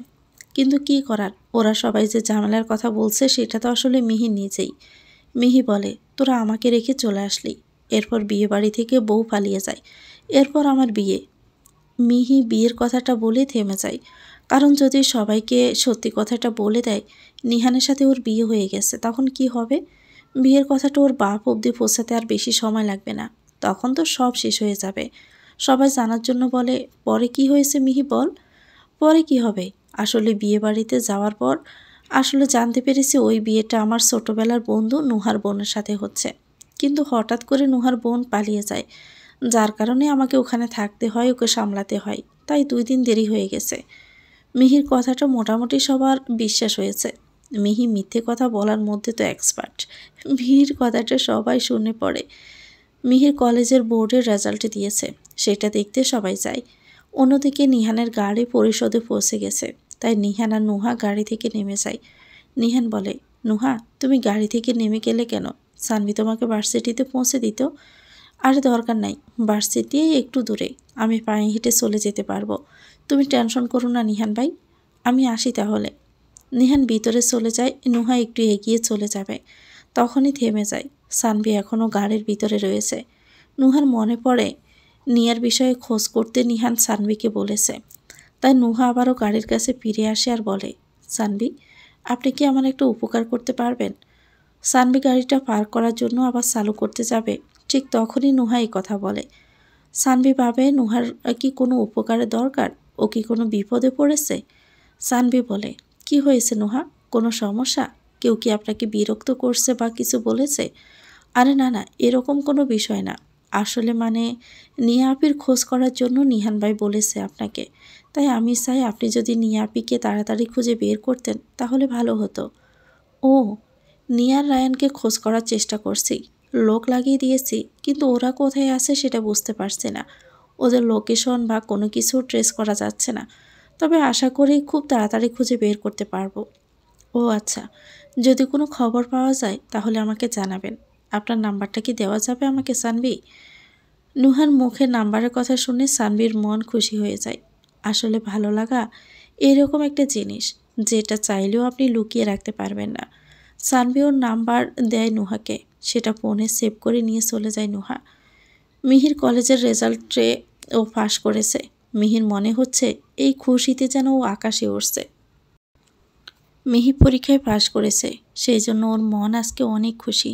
কিন্তু কি করার, ওরা সবাই যে ঝামেলার কথা বলছে সেটা তো আসলে মিহি নিজেই। মিহি বলে, তোরা আমাকে রেখে চলে আসলি। এরপর বিয়ে বাড়ি থেকে বউ পালিয়ে যায়। এরপর আমার বিয়ে। মিহি বিয়ের কথাটা বলে থেমে যায়। কারণ যদি সবাইকে সত্যি কথাটা বলে দেয় নিহানের সাথে ওর বিয়ে হয়ে গেছে, তখন কি হবে? বিয়ের কথাটা ওর বাপ অবধি পৌঁছাতে আর বেশি সময় লাগবে না। তখন তো সব শেষ হয়ে যাবে। সবাই জানার জন্য বলে, পরে কি হয়েছে মিহি বল? পরে কি হবে? আসলে বিয়ে বাড়িতে যাওয়ার পর আসলে জানতে পেরেছি ওই বিয়েটা আমার ছোটবেলার বন্ধু নুহার বোনের সাথে হচ্ছে। কিন্তু হঠাৎ করে নুহার বোন পালিয়ে যায়, যার কারণে আমাকে ওখানে থাকতে হয়, ওকে সামলাতে হয়। তাই 2 দিন দেরি হয়ে গেছে। মিহির কথাটা মোটামুটি সবার বিশ্বাস হয়েছে। মিহি মিথ্যে কথা বলার মধ্যে তো এক্সপার্ট। মিহির কথাটা সবাই শুনে পড়ে। মিহির কলেজের বোর্ডের রেজাল্ট দিয়েছে, সেটা দেখতে সবাই যায়। অন্যদিকে নিহানের গাড়ি পরিশোধে পৌঁছে গেছে, তাই নিহান আর নুহা গাড়ি থেকে নেমে যায়। নিহান বলে, নুহা, তুমি গাড়ি থেকে নেমে গেলে কেন? সানভি তোমাকে ভার্সিটিতে পৌঁছে দিত। আরে দরকার নাই, ভার্সিটি একটু দূরে, আমি পায়ে হেঁটে চলে যেতে পারবো। তুমি টেনশন করো না নিহান ভাই, আমি আসি তাহলে। নিহান ভিতরে চলে যায়। নুহা একটু এগিয়ে চলে যাবে, তখনই থেমে যায়। সানভি এখনও গাড়ির ভিতরে রয়েছে। নুহার মনে পড়ে নিয়ার বিষয়ে খোঁজ করতে নিহান সানভিকে বলেছে। তাই নুহা আবারও গাড়ির কাছে ফিরে আসে আর বলে, সানভি, আপনি কি আমার একটা উপকার করতে পারবেন? সানভি গাড়িটা পার্ক করার জন্য আবার চালু করতে যাবে, ঠিক তখনই নুহা এই কথা বলে। সানভি ভাবে নুহার কি কোনো উপকারের দরকার, ও কি কোনো বিপদে পড়েছে। সানভি বলে, কি হয়েছে নুহা, কোনো সমস্যা? কেউ কি আপনাকে বিরক্ত করছে বা কিছু বলেছে? আরে না না, এরকম কোনো বিষয় না। আসলে নিয়া আপির খোঁজ করার জন্য নিহান ভাই বলেছে আপনাকে। তাই আমি চাই আপনি যদি নিয়া আপিকে তাড়াতাড়ি খুঁজে বের করতেন তাহলে ভালো হতো। ও, নিয়ার রায়ানকে খোঁজ করার চেষ্টা করছি, লোক লাগিয়ে দিয়েছি, কিন্তু ওরা কোথায় আছে সেটা বুঝতে পারছি না। ওদের লোকেশন বা কোনো কিছু ট্রেস করা যাচ্ছে না। তবে আশা করি খুব তাড়াতাড়ি খুঁজে বের করতে পারবো। ও আচ্ছা, যদি কোনো খবর পাওয়া যায় তাহলে আমাকে জানাবেন। আপনার নাম্বারটা কি দেওয়া যাবে আমাকে সানভি? নুহার মুখে নাম্বারের কথা শুনে সানভির মন খুশি হয়ে যায়। আসলে ভালো লাগা এরকম একটা জিনিস যেটা চাইলেও আপনি লুকিয়ে রাখতে পারবেন না। সানভি ওর নাম্বার দেয় নুহাকে, সেটা ফোনে সেভ করে নিয়ে চলে যায় নুহা। মিহির কলেজের রেজাল্টে ও পাশ করেছে। মিহির মনে হচ্ছে এই খুশিতে যেন ও আকাশে উঠছে। মিহি পরীক্ষায় পাশ করেছে, সেই জন্য ওর মন আজকে অনেক খুশি।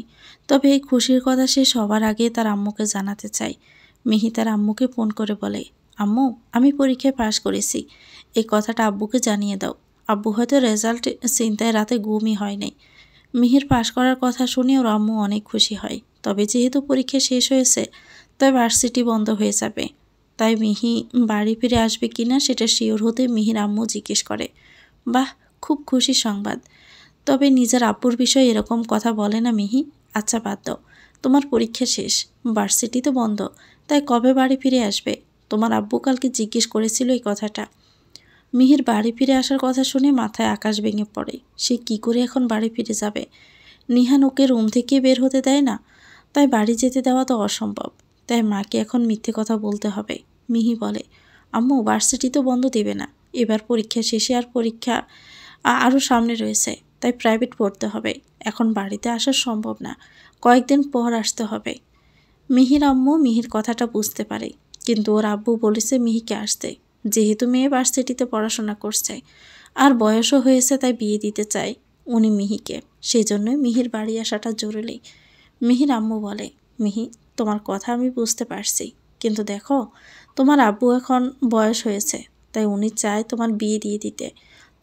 তবে এই খুশির কথা সে সবার আগে তার আম্মুকে জানাতে চায়। মিহি তার আম্মুকে ফোন করে বলে, আম্মু আমি পরীক্ষায় পাশ করেছি, এই কথাটা আব্বুকে জানিয়ে দাও। আব্বু হয়তো রেজাল্ট চিন্তায় রাতে ঘুমই হয় নাই। মিহির পাশ করার কথা শুনে ওর আম্মু অনেক খুশি হয়। তবে যেহেতু পরীক্ষা শেষ হয়েছে, তাই ভার্সিটি বন্ধ হয়ে যাবে। তাই মিহি বাড়ি ফিরে আসবে কিনা সেটা শিওর হতে মিহির আম্মু জিজ্ঞেস করে। বাহ, খুব খুশি সংবাদ। তবে নিজের আব্বুর বিষয়ে এরকম কথা বলে না মিহি। আচ্ছা বাদ দাও, তোমার পরীক্ষা শেষ, ভার্সিটি তো বন্ধ, তাই কবে বাড়ি ফিরে আসবে? তোমার আব্বু কালকে জিজ্ঞেস করেছিল এই কথাটা। মিহির বাড়ি ফিরে আসার কথা শুনে মাথায় আকাশ ভেঙে পড়ে। সে কি করে এখন বাড়ি ফিরে যাবে? নিহান ওকে রুম থেকে বের হতে দেয় না, তাই বাড়ি যেতে দেওয়া তো অসম্ভব। তাই মাকে এখন মিথ্যে কথা বলতে হবে। মিহি বলে, আম্মু ভার্সিটি তো বন্ধ দেবে না, এবার পরীক্ষা শেষে আর পরীক্ষা আরও সামনে রয়েছে, তাই প্রাইভেট পড়তে হবে। এখন বাড়িতে আসা সম্ভব না, কয়েকদিন পর আসতে হবে। মিহির আম্মু মিহির কথাটা বুঝতে পারে, কিন্তু ওর আব্বু বলেছে মিহিকে আসতে, যেহেতু মেয়ে ভার্সিটিতে পড়াশোনা করছে আর বয়সও হয়েছে, তাই বিয়ে দিতে চায় উনি মিহিকে। সেই জন্যই মিহির বাড়ি আসাটা জরুরি। মিহির আম্মু বলে, মিহি তোমার কথা আমি বুঝতে পারছি, কিন্তু দেখো তোমার আব্বু এখন বয়স হয়েছে, তাই উনি চায় তোমার বিয়ে দিয়ে দিতে।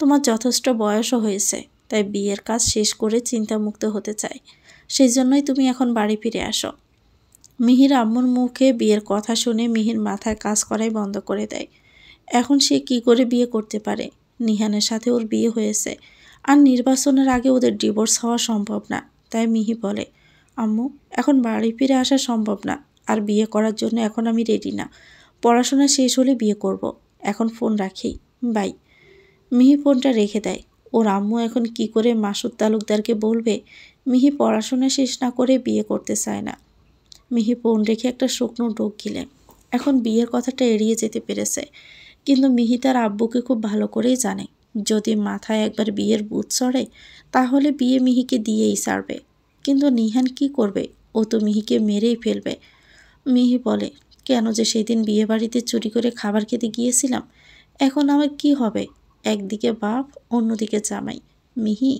তোমার যথেষ্ট বয়সও হয়েছে, তাই বিয়ের কাজ শেষ করে চিন্তামুক্ত হতে চায়। সেই জন্যই তুমি এখন বাড়ি ফিরে আসো। মিহির আম্মুর মুখে বিয়ের কথা শুনে মিহির মাথায় কাজ করাই বন্ধ করে দেয়। এখন সে কি করে বিয়ে করতে পারে? নিহানের সাথে ওর বিয়ে হয়েছে, আর নির্বাচনের আগে ওদের ডিভোর্স হওয়া সম্ভব না। তাই মিহি বলে, আম্মু এখন বাড়ি ফিরে আসা সম্ভব না, আর বিয়ে করার জন্য এখন আমি রেডি না। পড়াশোনা শেষ হলে বিয়ে করব। এখন ফোন রাখি, বাই। মিহি ফোনটা রেখে দেয়। ওর আম্মু এখন কি করে মাসুদ তালুকদারকে বলবে মিহি পড়াশোনা শেষ না করে বিয়ে করতে চায় না। মিহি ফোন রেখে একটা শুকনো ঢোক গিলে এখন বিয়ের কথাটা এড়িয়ে যেতে পেরেছে। কিন্তু মিহি তার আব্বুকে খুব ভালো করেই জানে, যদি মাথায় একবার বিয়ের ভূত চড়ে তাহলে বিয়ে মিহিকে দিয়েই ছাড়বে। কিন্তু নিহান কি করবে? ও তো মিহিকে মেরেই ফেলবে। মিহি বলে, কেন যে সেদিন বিয়ে বাড়িতে চুরি করে খাবার খেতে গিয়েছিলাম, এখন আমার কি হবে? একদিকে বাপ, অন্যদিকে জামাই। মিহি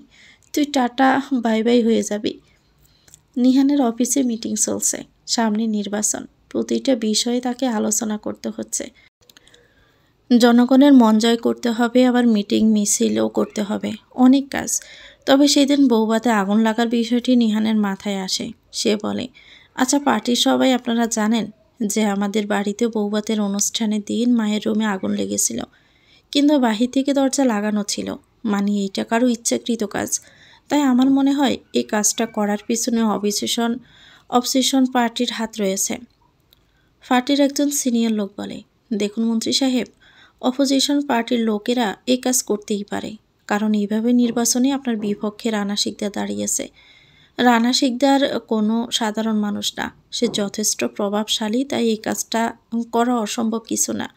তুই টাটা বাই বাই হয়ে যাবি। নিহানের অফিসে মিটিং চলছে, সামনে নির্বাচন, প্রতিটা বিষয়ে তাকে আলোচনা করতে হচ্ছে। জনগণের মন জয় করতে হবে, আবার মিটিং মিছিলও করতে হবে, অনেক কাজ। তবে সেদিন বৌভাতে আগুন লাগার বিষয়টি নিহানের মাথায় আসে। সে বলে, আচ্ছা পার্টির সবাই আপনারা জানেন যে আমাদের বাড়িতে বৌভাতের অনুষ্ঠানের দিন মায়ের রুমে আগুন লেগেছিল, কিন্তু বাহির থেকে দরজা লাগানো ছিল, মানে এইটা কারো ইচ্ছাকৃত কাজ। তাই আমার মনে হয় এই কাজটা করার পিছনে অবসেশন পার্টির হাত রয়েছে। পার্টির একজন সিনিয়র লোক বলে, দেখুন মন্ত্রী সাহেব, অপোজিশন পার্টির লোকেরা এই কাজ করতেই পারে, কারণ এইভাবে নির্বাচনে আপনার বিপক্ষে রানা শিকদার দাঁড়িয়েছে। রানা শিকদার কোনো সাধারণ মানুষ না, সে যথেষ্ট প্রভাবশালী, তাই এই কাজটা করা অসম্ভব কিছু না।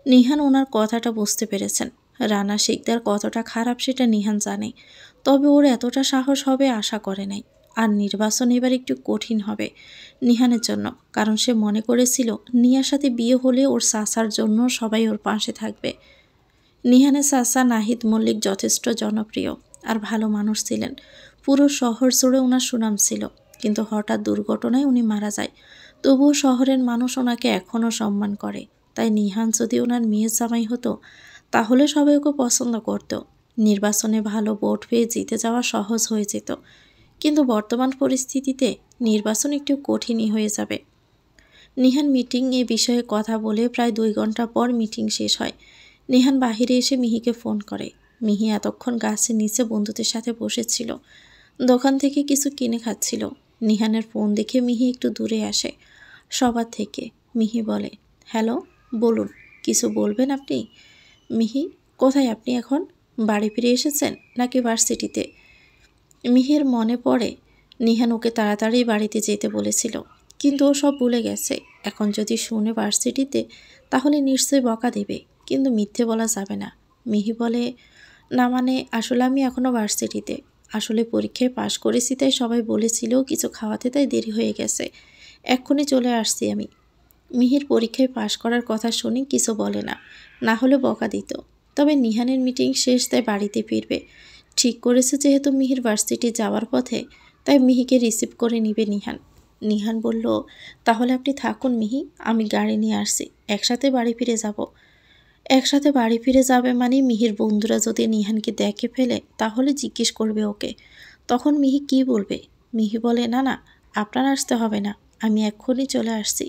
নিহান ওনার কথাটা বুঝতে পেরেছেন। রানা শিকদার কতটা খারাপ সেটা নিহান জানে, তবে ওর এতটা সাহস হবে আশা করে নাই। আর নির্বাচন এবার একটু কঠিন হবে নিহানের জন্য, কারণ সে মনে করেছিল নিয়ার সাথে বিয়ে হলে ওর চাচার জন্য সবাই ওর পাশে থাকবে। নিহানের চাচা নাহিদ মল্লিক যথেষ্ট জনপ্রিয় আর ভালো মানুষ ছিলেন, পুরো শহর জুড়ে ওনার সুনাম ছিল। কিন্তু হঠাৎ দুর্ঘটনায় উনি মারা যায়, তবুও শহরের মানুষ ওনাকে এখনও সম্মান করে। তাই নিহান যদি ওনার মেয়ের জামাই হতো তাহলে সবাই ওকে পছন্দ করত, নির্বাচনে ভালো ভোট পেয়ে জিতে যাওয়া সহজ হয়ে যেত। কিন্তু বর্তমান পরিস্থিতিতে নির্বাচন একটু কঠিনই হয়ে যাবে। নিহান মিটিং এ বিষয়ে কথা বলে প্রায় 2 ঘন্টা পর মিটিং শেষ হয়। নিহান বাহিরে এসে মিহিকে ফোন করে। মিহি এতক্ষণ গাছের নিচে বন্ধুদের সাথে বসেছিল, দোকান থেকে কিছু কিনে খাচ্ছিল। নিহানের ফোন দেখে মিহি একটু দূরে আসে সবার থেকে। মিহি বলে, হ্যালো, বলুন, কিছু বলবেন আপনি? মিহি, কোথায় আপনি এখন? বাড়ি ফিরে এসেছেন নাকি ভার্সিটিতে? মিহির মনে পড়ে নিহান ওকে তাড়াতাড়ি বাড়িতে যেতে বলেছিল, কিন্তু ও সব ভুলে গেছে। এখন যদি শুনে ভার্সিটিতে তাহলে নিশ্চয়ই বকা দেবে, কিন্তু মিথ্যে বলা যাবে না। মিহি বলে, না মানে আসলে আমি এখনও ভার্সিটিতে, আসলে পরীক্ষায় পাশ করেছি, তাই সবাই বলেছিল কিছু খাওয়াতে, তাই দেরি হয়ে গেছে, এক্ষুনি চলে আসছি আমি। মিহির পরীক্ষায় পাশ করার কথা শুনে কিছু বলে না, না হলে বকা দিত। তবে নিহানের মিটিং শেষ, তাই বাড়িতে ফিরবে। ঠিক করেছে যেহেতু মিহির ভার্সিটি যাওয়ার পথে, তাই মিহিকে রিসিভ করে নিবে নিহান। নিহান বলল, তাহলে আপনি থাকুন মিহি, আমি গাড়ি নিয়ে আসছি, একসাথে বাড়ি ফিরে যাব। একসাথে বাড়ি ফিরে যাবে মানে মিহির বন্ধুরা যদি নিহানকে দেখে ফেলে তাহলে জিজ্ঞেস করবে ওকে, তখন মিহি কি বলবে? মিহি বলে, না না, আপনার আসতে হবে না, আমি এক্ষুনি চলে আসছি,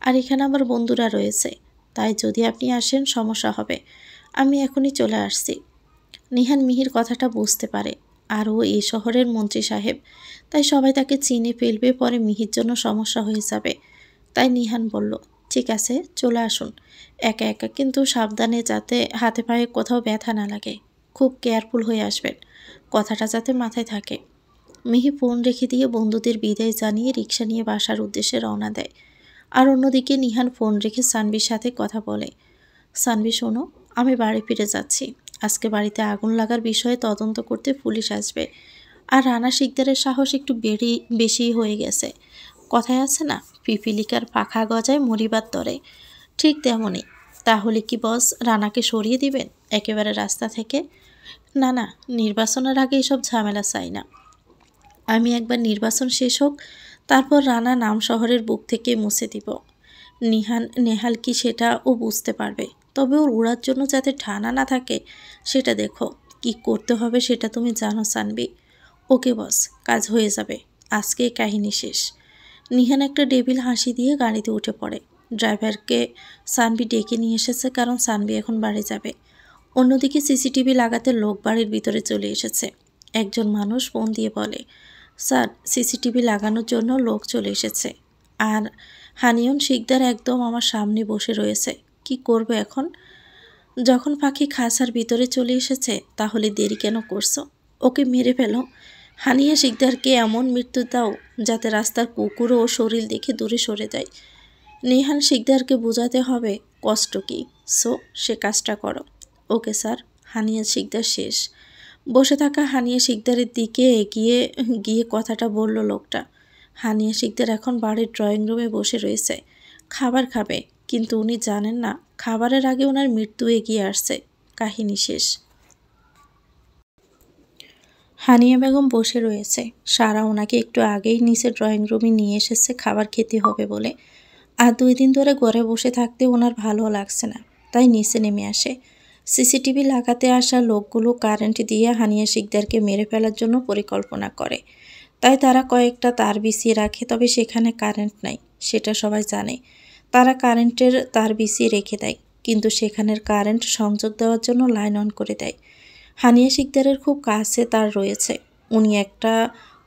আর এখানে আমার বন্ধুরা রয়েছে, তাই যদি আপনি আসেন সমস্যা হবে, আমি এখনই চলে আসছি। নিহান মিহির কথাটা বুঝতে পারে, আর ও এই শহরের মন্ত্রী সাহেব, তাই সবাই তাকে চিনে ফেলবে, পরে মিহির জন্য সমস্যা হয়ে যাবে। তাই নিহান বলল, ঠিক আছে চলে আসুন, একা একা কিন্তু সাবধানে, যাতে হাতে পায়ে কোথাও ব্যথা না লাগে, খুব কেয়ারফুল হয়ে আসবেন, কথাটা যাতে মাথায় থাকে। মিহি ফোন রেখে দিয়ে বন্ধুদের বিদায় জানিয়ে রিক্সা নিয়ে বাসার উদ্দেশ্যে রওনা দেয়। আর অন্যদিকে নিহান ফোন রেখে সানভির সাথে কথা বলে। সানভি শোনো, আমি বাড়ি ফিরে যাচ্ছি, আজকে বাড়িতে আগুন লাগার বিষয়ে তদন্ত করতে পুলিশ আসবে, আর রানা শিকদারের সাহস একটু বেশি হয়ে গেছে। কথায় আছে না, পিপিলিকার পাখা গজায় মরিবার তরে, ঠিক তেমনই। তাহলে কি বস রানাকে সরিয়ে দিবেন একেবারে রাস্তা থেকে? না না, নির্বাচনের আগে এসব ঝামেলা চাই না। আমি একবার নির্বাচন শেষ হোক, তারপর রানা নাম শহরের বুক থেকে মুছে দিব। নেহাল কি সেটা ও বুঝতে পারবে, তবে ওর উড়ার জন্য যাতে ঠানা না থাকে সেটা দেখো, কি করতে হবে সেটা তুমি জানো সানবি। ওকে বস, কাজ হয়ে যাবে, আজকে কাহিনী শেষ। নিহান একটা ডেভিল হাসি দিয়ে গাড়িতে উঠে পড়ে। ড্রাইভারকে সানবি ডেকে নিয়ে এসেছে, কারণ সানবি এখন বাড়ি যাবে। অন্যদিকে সিসিটিভি লাগাতে লোক বাড়ির ভিতরে চলে এসেছে। একজন মানুষ ফোন দিয়ে বলে, স্যার সিসিটিভি লাগানোর জন্য লোক চলে এসেছে, আর হানিয়ন শিকদার একদম আমার সামনে বসে রয়েছে, কি করবে এখন? যখন পাখি খাসার ভিতরে চলে এসেছে তাহলে দেরি কেন করছো? ওকে মেরে ফেলো। হানিয়া শিকদারকে এমন মৃত্যু দাও যাতে রাস্তার কুকুরও ও শরীর দেখে দূরে সরে যায়। নিহান শিকদারকে বোঝাতে হবে কষ্ট কি, সো সে কাজটা করো। Okay sir. হানিয়া শিকদার শেষ। বসে থাকা হানিয়া শিকদারের দিকে এগিয়ে গিয়ে কথাটা বলল লোকটা। হানিয়া শিকদার এখন বাড়ির ড্রয়িং রুমে বসে রয়েছে, খাবার খাবে, কিন্তু উনি জানেন না খাবারের আগে ওনার মৃত্যু এগিয়ে আসছে। কাহিনী শেষ। হানিয়া বেগম বসে রয়েছে, সারা ওনাকে একটু আগেই নিচে ড্রয়িং রুমে নিয়ে এসেছে খাবার খেতে হবে বলে। আর 2 দিন ধরে ঘরে বসে থাকতে ওনার ভালো লাগছে না, তাই নিচে নেমে আসে। সিসিটিভি লাগাতে আসা লোকগুলো কারেন্ট দিয়ে হানিয়া শিকদারকে মেরে ফেলার জন্য পরিকল্পনা করে, তাই তারা কয়েকটা তার বিছিয়ে রাখে, তবে সেখানে কারেন্ট নাই সেটা সবাই জানে। তারা কারেন্টের তার বিছিয়ে রেখে দেয়, কিন্তু সেখানের কারেন্ট সংযোগ দেওয়ার জন্য লাইন অন করে দেয়। হানিয়া শিকদারের খুব কাছে তার রয়েছে, উনি একটা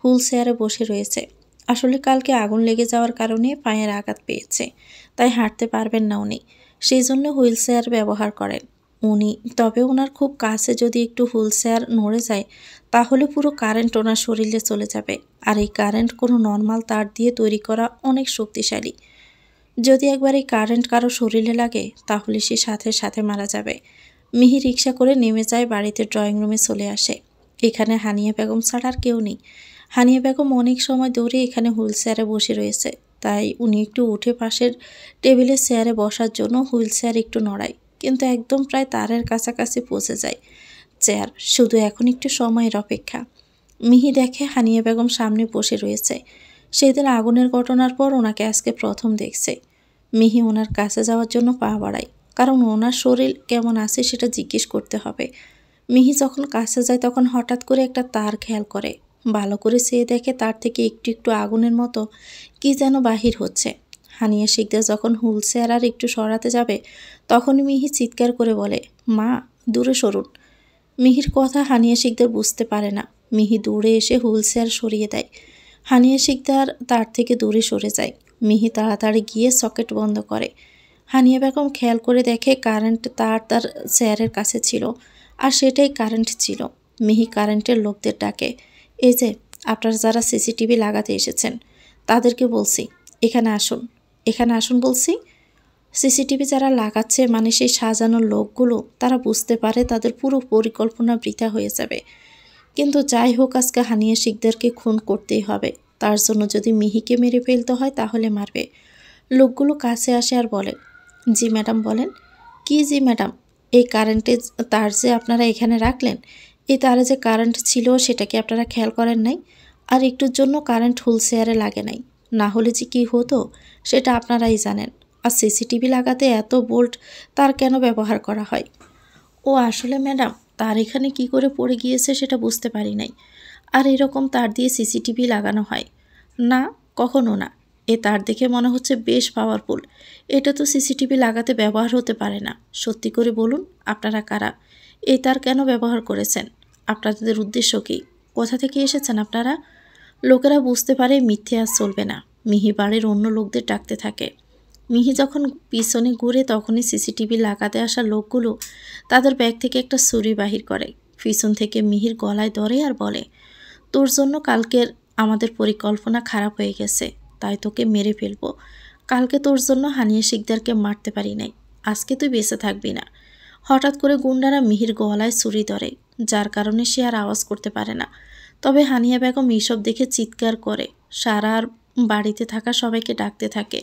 হুইল চেয়ারে বসে রয়েছে। আসলে কালকে আগুন লেগে যাওয়ার কারণে পায়ের আঘাত পেয়েছে, তাই হাঁটতে পারবেন না উনি, সেই জন্য হুইল চেয়ার ব্যবহার করেন উনি। তবে ওনার খুব কাছে যদি একটু হুইল চেয়ার নড়ে যায় তাহলে পুরো কারেন্ট ওনার শরীরে চলে যাবে, আর এই কারেন্ট কোনো নর্মাল তার দিয়ে তৈরি করা অনেক শক্তিশালী। যদি একবার এই কারেন্ট কারো শরীরে লাগে তাহলে সে সাথে সাথে মারা যাবে। মিহি রিক্সা করে নেমে যায় বাড়িতে, ড্রয়িং রুমে চলে আসে। এখানে হানিয়া বেগম ছাড়া আর কেউ নেই। হানিয়া বেগম অনেক সময় ধরে এখানে হুইল চেয়ারে বসে রয়েছে, তাই উনি একটু উঠে পাশের টেবিলের চেয়ারে বসার জন্য হুইল চেয়ার একটু নড়ায়, কিন্তু একদম প্রায় তারের কাছাকাছি পৌঁছে যায় চেয়ার, শুধু এখন একটু সময়ের অপেক্ষা। মিহি দেখে হানিয়া বেগম সামনে বসে রয়েছে। সেদিন আগুনের ঘটনার পর ওনাকে আজকে প্রথম দেখছে। মিহি ওনার কাছে যাওয়ার জন্য পা বাড়ায়, কারণ ওনার শরীর কেমন আছে সেটা জিজ্ঞেস করতে হবে। মিহি যখন কাছে যায় তখন হঠাৎ করে একটা তার খেয়াল করে, ভালো করে চেয়ে দেখে তার থেকে একটু একটু আগুনের মতো কি যেন বাহির হচ্ছে। হানিয়া শিকদার যখন হুইল চেয়ার আর একটু সরাতে যাবে তখন মিহি চিৎকার করে বলে, মা দূরে সরুন। মিহির কথা হানিয়া শিকদার বুঝতে পারে না। মিহি দৌড়ে এসে হুইল চেয়ার সরিয়ে দেয়। হানিয়া শিকদার তার থেকে দূরে সরে যায়। মিহি তাড়াতাড়ি গিয়ে সকেট বন্ধ করে। হানিয়া বেগম খেয়াল করে দেখে কারেন্ট তার তার চেয়ারের কাছে ছিল, আর সেটাই কারেন্ট ছিল। মিহি কারেন্টের লোকদের ডাকে, এই যে আপনারা যারা সিসিটিভি লাগাতে এসেছেন তাদেরকে বলছি এখানে আসুন, এখানে আসুন বলছি। সিসিটিভি যারা লাগাচ্ছে মানে সেই সাজানোর লোকগুলো, তারা বুঝতে পারে তাদের পুরো পরিকল্পনা বৃথা হয়ে যাবে। কিন্তু যাই হোক আজকে হানিয়া শিকদারকে খুন করতেই হবে, তার জন্য যদি মিহিকে মেরে ফেলতে হয় তাহলে মারবে। লোকগুলো কাছে আসে আর বলে, জি ম্যাডাম বলেন। কি জি ম্যাডাম, এই কারেন্টের তার যে আপনারা এখানে রাখলেন এই তারে যে কারেন্ট ছিল সেটা কি আপনারা খেয়াল করেন নাই? আর একটুর জন্য কারেন্ট হুলসেয়ারে লাগে নাই, না হলে যে কী হতো সেটা আপনারাই জানেন। আর সিসিটিভি লাগাতে এত ভোল্ট তার কেন ব্যবহার করা হয়? ও আসলে ম্যাডাম, তার এখানে কি করে পড়ে গিয়েছে সেটা বুঝতে পারি নাই। আর এরকম তার দিয়ে সিসিটিভি লাগানো হয়? না, কখনো না। এ তার দেখে মনে হচ্ছে বেশ পাওয়ারফুল। এটা তো সিসিটিভি লাগাতে ব্যবহার হতে পারে না। সত্যি করে বলুন, আপনারা কারা? এই তার কেন ব্যবহার করেছেন? আপনাদের উদ্দেশ্য কী? কোথা থেকে এসেছেন আপনারা? লোকেরা বুঝতে পারে মিথ্যে আর চলবে না। মিহি বাড়ির অন্য লোকদের ডাকতে থাকে। মিহি যখন পিছনে ঘুরে তখনই সিসিটিভি লাগাতে আসা লোকগুলো তাদের ব্যাগ থেকে একটা ছুরি বাহির করে, পিছন থেকে মিহির গলায় ধরে আর বলে, তোর জন্য কালকের আমাদের পরিকল্পনা খারাপ হয়ে গেছে, তাই তোকে মেরে ফেলবো। কালকে তোর জন্য হানিয়া শিকদারকে মারতে পারি নাই, আজকে তুই বেঁচে থাকবি না। হঠাৎ করে গুন্ডারা মিহির গলায় ছুরি ধরে, যার কারণে সে আর আওয়াজ করতে পারে না। তবে হানিয়া বেগম এইসব দেখে চিৎকার করে সারা বাড়িতে থাকা সবাইকে ডাকতে থাকে।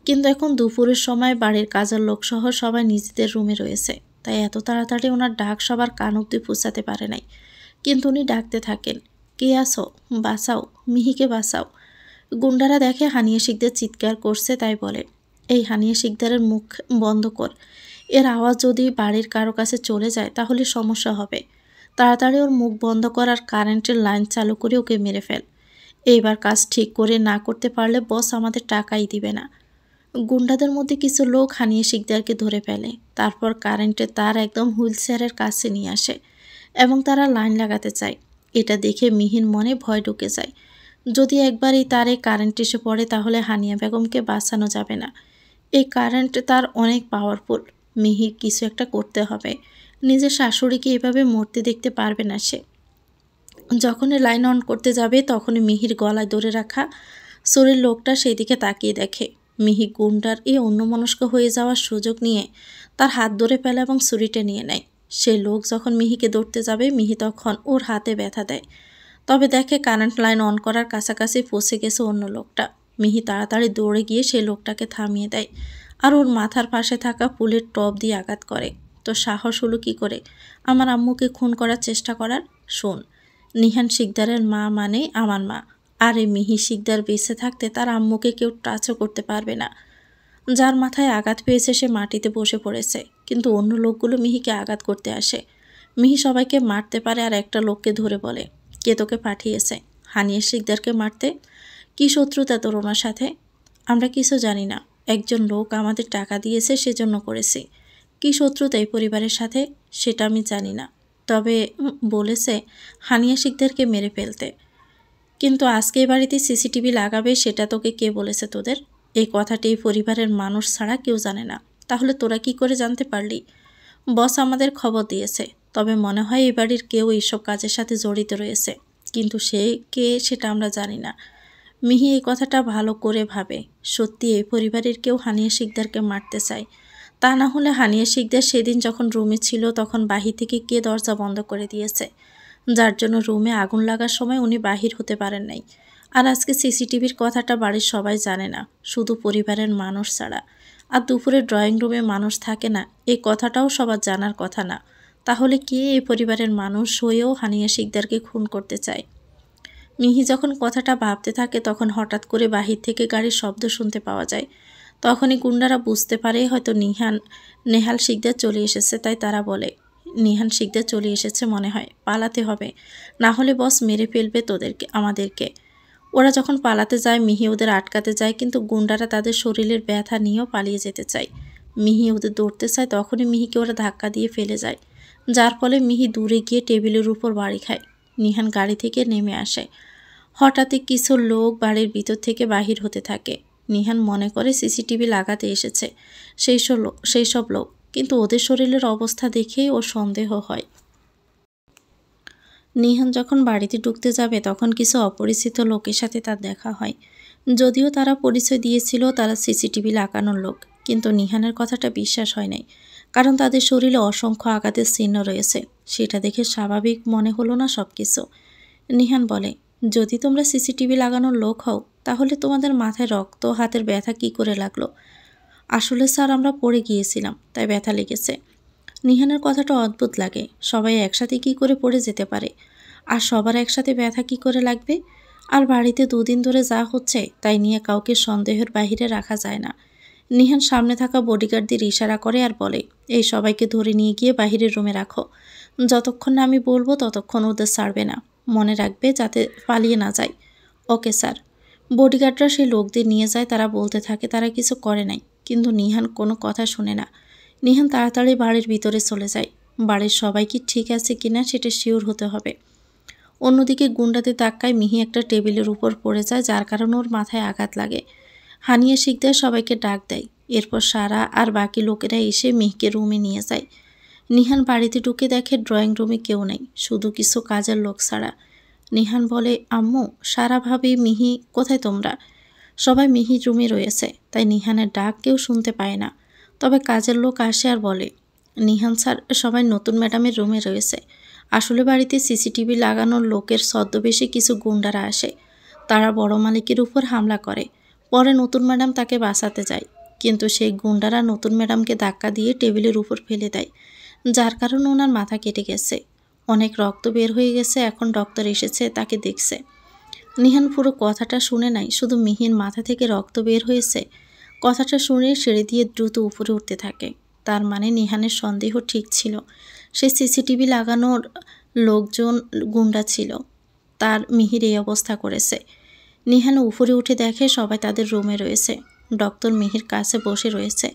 কিন্তু এখন দুপুরের সময় বাড়ির কাজের লোকসহ সবাই নিজেদের রুমে রয়েছে, তাই এত তাড়াতাড়ি ওনার ডাক সবার কান অব্দি পৌঁছাতে পারে নাই। কিন্তু উনি ডাকতে থাকেন, কে আসো, বাঁচাও, মিহিকে বাঁচাও। গুন্ডারা দেখে হানিয়া শিকদার চিৎকার করছে, তাই বলে, এই হানিয়া শিকদারের মুখ বন্ধ কর। এর আওয়াজ যদি বাড়ির কারো কাছে চলে যায় তাহলে সমস্যা হবে। তাড়াতাড়ি ওর মুখ বন্ধ কর আর কারেন্টের লাইন চালু করে ওকে মেরে ফেল। এইবার কাজ ঠিক করে না করতে পারলে বস আমাদের টাকাই দিবে না। গুন্ডাদের মধ্যে কিছু লোক হানিয়া শিকদারকে ধরে ফেলে, তারপর কারেন্টের তার একদম হুইলচেয়ারের কাছে নিয়ে আসে এবং তারা লাইন লাগাতে চায়। এটা দেখে মিহির মনে ভয় ঢুকে যায়। যদি একবার এই তারে কারেন্ট এসে পড়ে তাহলে হানিয়া বেগমকে বাঁচানো যাবে না। এই কারেন্ট তার অনেক পাওয়ারফুল। মিহির কিছু একটা করতে হবে। নিজের শাশুড়িকে এভাবে মরতে দেখতে পারবে না সে। যখনই লাইন অন করতে যাবে তখনই মিহির গলায় ধরে রাখা ছুরির লোকটা সেই দিকে তাকিয়ে দেখে। মিহি গুন্ডার এই অন্যমনস্ক হয়ে যাওয়ার সুযোগ নিয়ে তার হাত ধরে ফেলে এবং ছুরিটা নিয়ে নেয়। সে লোক যখন মিহিকে ধরতে যাবে মিহি তখন ওর হাতে ব্যথা দেয়। তবে দেখে কারেন্ট লাইন অন করার কাছাকাছি পৌঁছে গেছে অন্য লোকটা। মিহি তাড়াতাড়ি দৌড়ে গিয়ে সেই লোকটাকে থামিয়ে দেয় আর ওর মাথার পাশে থাকা ফুলের টব দিয়ে আঘাত করে। তো সাহস হলো কী করে আমার আম্মুকে খুন করার চেষ্টা করার? শোন, নিহান শিকদারের মা মানে আমার মা, আর এই মিহি শিকদার বেঁচে থাকতে তার আম্মুকে কেউ টাচও করতে পারবে না। যার মাথায় আঘাত পেয়েছে সে মাটিতে বসে পড়েছে, কিন্তু অন্য লোকগুলো মিহিকে আঘাত করতে আসে। মিহি সবাইকে মারতে পারে আর একটা লোককে ধরে বলে, কে তোকে পাঠিয়েছে হানিয়া শিকদারকে মারতে? কি শত্রুতা তোর ওনার সাথে? আমরা কিছু জানি না, একজন লোক আমাদের টাকা দিয়েছে সেজন্য করেছি। কি শত্রুতা এই পরিবারের সাথে সেটা আমি জানি না, তবে বলেছে হানিয়া শিকদারকে মেরে ফেলতে। কিন্তু আজকে এই বাড়িতে সিসিটিভি লাগাবে সেটা তোকে কে বলেছে তোদের? এই কথাটি এই পরিবারের মানুষ ছাড়া কেউ জানে না। তাহলে তোরা কি করে জানতে পারলি? বস আমাদের খবর দিয়েছে, তবে মনে হয় এই বাড়ির কেউ এইসব কাজের সাথে জড়িত রয়েছে, কিন্তু সে কে সেটা আমরা জানি না। মিহি এই কথাটা ভালো করে ভাবে, সত্যি এই পরিবারের কেউ হানিয়া শিকদারকে মারতে চায়। তা না হলে হানিয়া শিকদার সেদিন যখন রুমে ছিল তখন বাহির থেকে কে দরজা বন্ধ করে দিয়েছে, যার জন্য রুমে আগুন লাগার সময় উনি বাহির হতে পারেন নাই। আর আজকে সিসিটিভির কথাটা বাড়ির সবাই জানে না, শুধু পরিবারের মানুষ ছাড়া। আর দুপুরে ড্রয়িং রুমে মানুষ থাকে না, এই কথাটাও সবার জানার কথা না। তাহলে কে এই পরিবারের মানুষ হয়েও হানিয়া শিকদারকে খুন করতে চায়? মিহি যখন কথাটা ভাবতে থাকে তখন হঠাৎ করে বাহির থেকে গাড়ির শব্দ শুনতে পাওয়া যায়। তখনই গুন্ডারা বুঝতে পারে হয়তো নেহাল শিকদার চলে এসেছে, তাই তারা বলে, নিহান শিকদার চলে এসেছে মনে হয়, পালাতে হবে, না হলে বস মেরে ফেলবে আমাদেরকে। ওরা যখন পালাতে যায় মিহি ওদের আটকাতে যায়, কিন্তু গুন্ডারা তাদের শরীরের ব্যথা নিয়েও পালিয়ে যেতে চায়। মিহি ওদের দৌড়তে চায়, তখনই মিহিকে ওরা ধাক্কা দিয়ে ফেলে যায়, যার ফলে মিহি দূরে গিয়ে টেবিলের উপর বাড়ি খায়। নিহান গাড়ি থেকে নেমে আসে। হঠাৎই কিছু লোক বাড়ির ভিতর থেকে বাহির হতে থাকে। নিহান মনে করে সিসিটিভি লাগাতে এসেছে সেই সব লোক, কিন্তু ওদের শরীরের অবস্থা দেখেই ওর সন্দেহ হয়। নিহান যখন বাড়িতে ঢুকতে যাবে তখন কিছু অপরিচিত লোকের সাথে তার দেখা হয়। যদিও তারা পরিচয় দিয়েছিল তারা সিসিটিভি লাগানোর লোক, কিন্তু নিহানের কথাটা বিশ্বাস হয় নাই, কারণ তাদের শরীরে অসংখ্য আঘাতের চিহ্ন রয়েছে। সেটা দেখে স্বাভাবিক মনে হলো না সব কিছু। নিহান বলে, যদি তোমরা সিসিটিভি লাগানোর লোক হও তাহলে তোমাদের মাথায় রক্ত, হাতের ব্যথা কি করে লাগলো? আসলে স্যার আমরা পড়ে গিয়েছিলাম তাই ব্যথা লেগেছে। নিহানের কথাটা অদ্ভুত লাগে, সবাই একসাথে কি করে পড়ে যেতে পারে, আর সবার একসাথে ব্যথা কি করে লাগবে। আর বাড়িতে দুদিন ধরে যা হচ্ছে তাই নিয়ে কাউকে সন্দেহের বাহিরে রাখা যায় না। নিহান সামনে থাকা বডিগার্ডদের ইশারা করে আর বলে, এই সবাইকে ধরে নিয়ে গিয়ে বাহিরের রুমে রাখো, যতক্ষণ না আমি বলবো ততক্ষণ ওদের ছাড়বে না, মনে রাখবে যাতে পালিয়ে না যায়। Okay sir. বডিগার্ডরা সেই লোকদের নিয়ে যায়, তারা বলতে থাকে তারা কিছু করে নাই, কিন্তু নিহান কোনো কথা শুনে না। নিহান তাড়াতাড়ি বাড়ির ভিতরে চলে যায়। বাড়ির সবাই কি ঠিক আছে কিনা সেটা শিওর হতে হবে। অন্যদিকে গুন্ডাদের ধাক্কায় মিহি একটা টেবিলের উপর পড়ে যায়, যার কারণে ওর মাথায় আঘাত লাগে। হানিয়া শিকদার সবাইকে ডাক দেয়। এরপর সারা আর বাকি লোকেরা এসে মিহিকে রুমে নিয়ে যায়। নিহান বাড়িতে ঢুকে দেখে ড্রয়িং রুমে কেউ নেই, শুধু কিছু কাজের লোক ছাড়া। নিহান বলে, আম্মু, সারা ভাবি, মিহি কোথায় তোমরা? সবাই মিহির রুমে রয়েছে, তাই নিহানের ডাক কেউ শুনতে পায় না। তবে কাজের লোক আসে আর বলে, নিহান স্যার, সবাই নতুন ম্যাডামের রুমে রয়েছে। আসলে বাড়িতে সিসিটিভি লাগানোর লোকের ছদ্মবেশে কিছু গুন্ডারা আসে, তারা বড় মালিকের উপর হামলা করে। পরে নতুন ম্যাডাম তাকে বাঁচাতে যায়, কিন্তু সেই গুন্ডারা নতুন ম্যাডামকে ধাক্কা দিয়ে টেবিলের উপর ফেলে দেয়, যার কারণে ওনার মাথা কেটে গেছে। অনেক রক্ত বের হয়ে গেছে, এখন ডক্টর এসেছে, তাকে দেখছে। নিহান পুরো কথাটা শুনে নাই, শুধু মিহির মাথা থেকে রক্ত বের হয়েছে কথাটা শুনে সিঁড়ি দিয়ে দ্রুত উপরে উঠতে থাকে। তার মানে নিহানের সন্দেহ ঠিক ছিল, সে সিসিটিভি লাগানোর লোকজন গুন্ডা ছিল, তার মিহির এই অবস্থা করেছে। নিহান উপরে উঠে দেখে সবাই তাদের রুমে রয়েছে, ডক্টর মিহির কাছে বসে রয়েছে।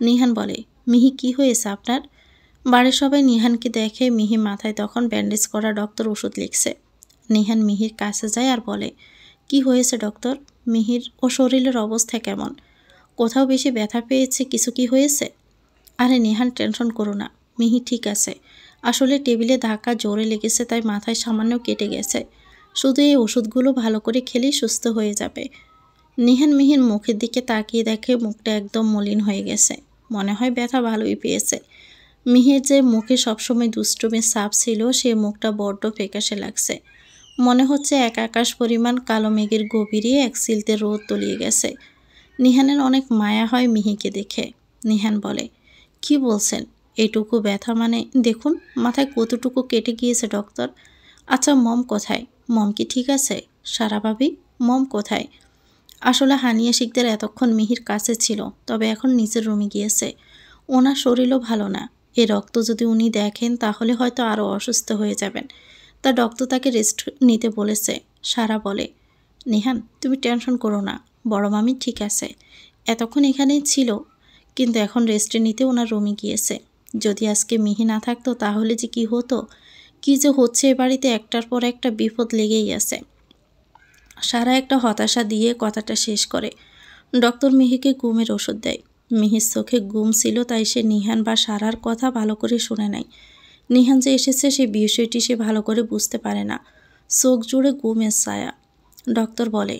নিহান বলে, মিহি কি হয়েছে আপনার? বাড়ির সবাই নিহানকে দেখে। মিহি মাথায় তখন ব্যান্ডেজ করা ডক্টর ওষুধ লিখছে। নিহান মিহির কাছে যায় আর বলে, কি হয়েছে ডক্টর? মিহির ও শরীরের অবস্থা কেমন? কোথাও বেশি ব্যথা পেয়েছে? কিছু কি হয়েছে? আরে নিহান, টেনশন করো না, মিহি ঠিক আছে। আসলে টেবিলে ধাক্কা জোরে লেগেছে, তাই মাথায় সামান্য কেটে গেছে। শুধু এই ওষুধগুলো ভালো করে খেলেই সুস্থ হয়ে যাবে। নিহান মিহির মুখের দিকে তাকিয়ে দেখে মুখটা একদম মলিন হয়ে গেছে, মনে হয় ব্যথা ভালোই পেয়েছে। মিহির যে মুখে সবসময় দুষ্টুমির ছাপ ছিল, সে মুখটা বড্ড ফ্যাকাশে লাগছে। মনে হচ্ছে এক আকাশ পরিমাণ কালো মেঘের গভীরে এক সিলতে রোদ তলিয়ে গেছে। নিহানের অনেক মায়া হয় মিহিকে দেখে। নিহান বলে, কি বলছেন? এটুকু ব্যথা মানে? দেখুন মাথায় কতটুকু কেটে গিয়েছে ডক্টর। আচ্ছা, মম কোথায়? মম কি ঠিক আছে? সারা ভাবি, মম কোথায়? আসলে হানিয়া শিকদার এতক্ষণ মিহির কাছে ছিল, তবে এখন নিচের রুমে গিয়েছে। ওনার শরীরও ভালো না। এ রক্ত যদি উনি দেখেন তাহলে হয়তো আরও অসুস্থ হয়ে যাবেন। তা ডক্টর তাকে রেস্ট নিতে বলেছে। সারা বলে, নিহান তুমি টেনশন করো না, বড় মামি ঠিক আছে, এতক্ষণ এখানেই ছিল, কিন্তু এখন রেস্টে নিতে ওনার রুমে গিয়েছে। যদি আজকে মিহি না থাকতো তাহলে যে কি হতো, কি যে হচ্ছে এ বাড়িতে, একটার পর একটা বিপদ লেগেই আছে। সারা একটা হতাশা দিয়ে কথাটা শেষ করে। ডক্টর মিহিকে ঘুমের ওষুধ দেয়। মিহির চোখে ঘুম ছিল, তাই সে নিহান বা সারার কথা ভালো করে শুনে নাই। নিহান যে এসেছে সে বিষয়টি সে ভালো করে বুঝতে পারে না, চোখ জুড়ে ঘুমের ছায়া। ডক্টর বলে,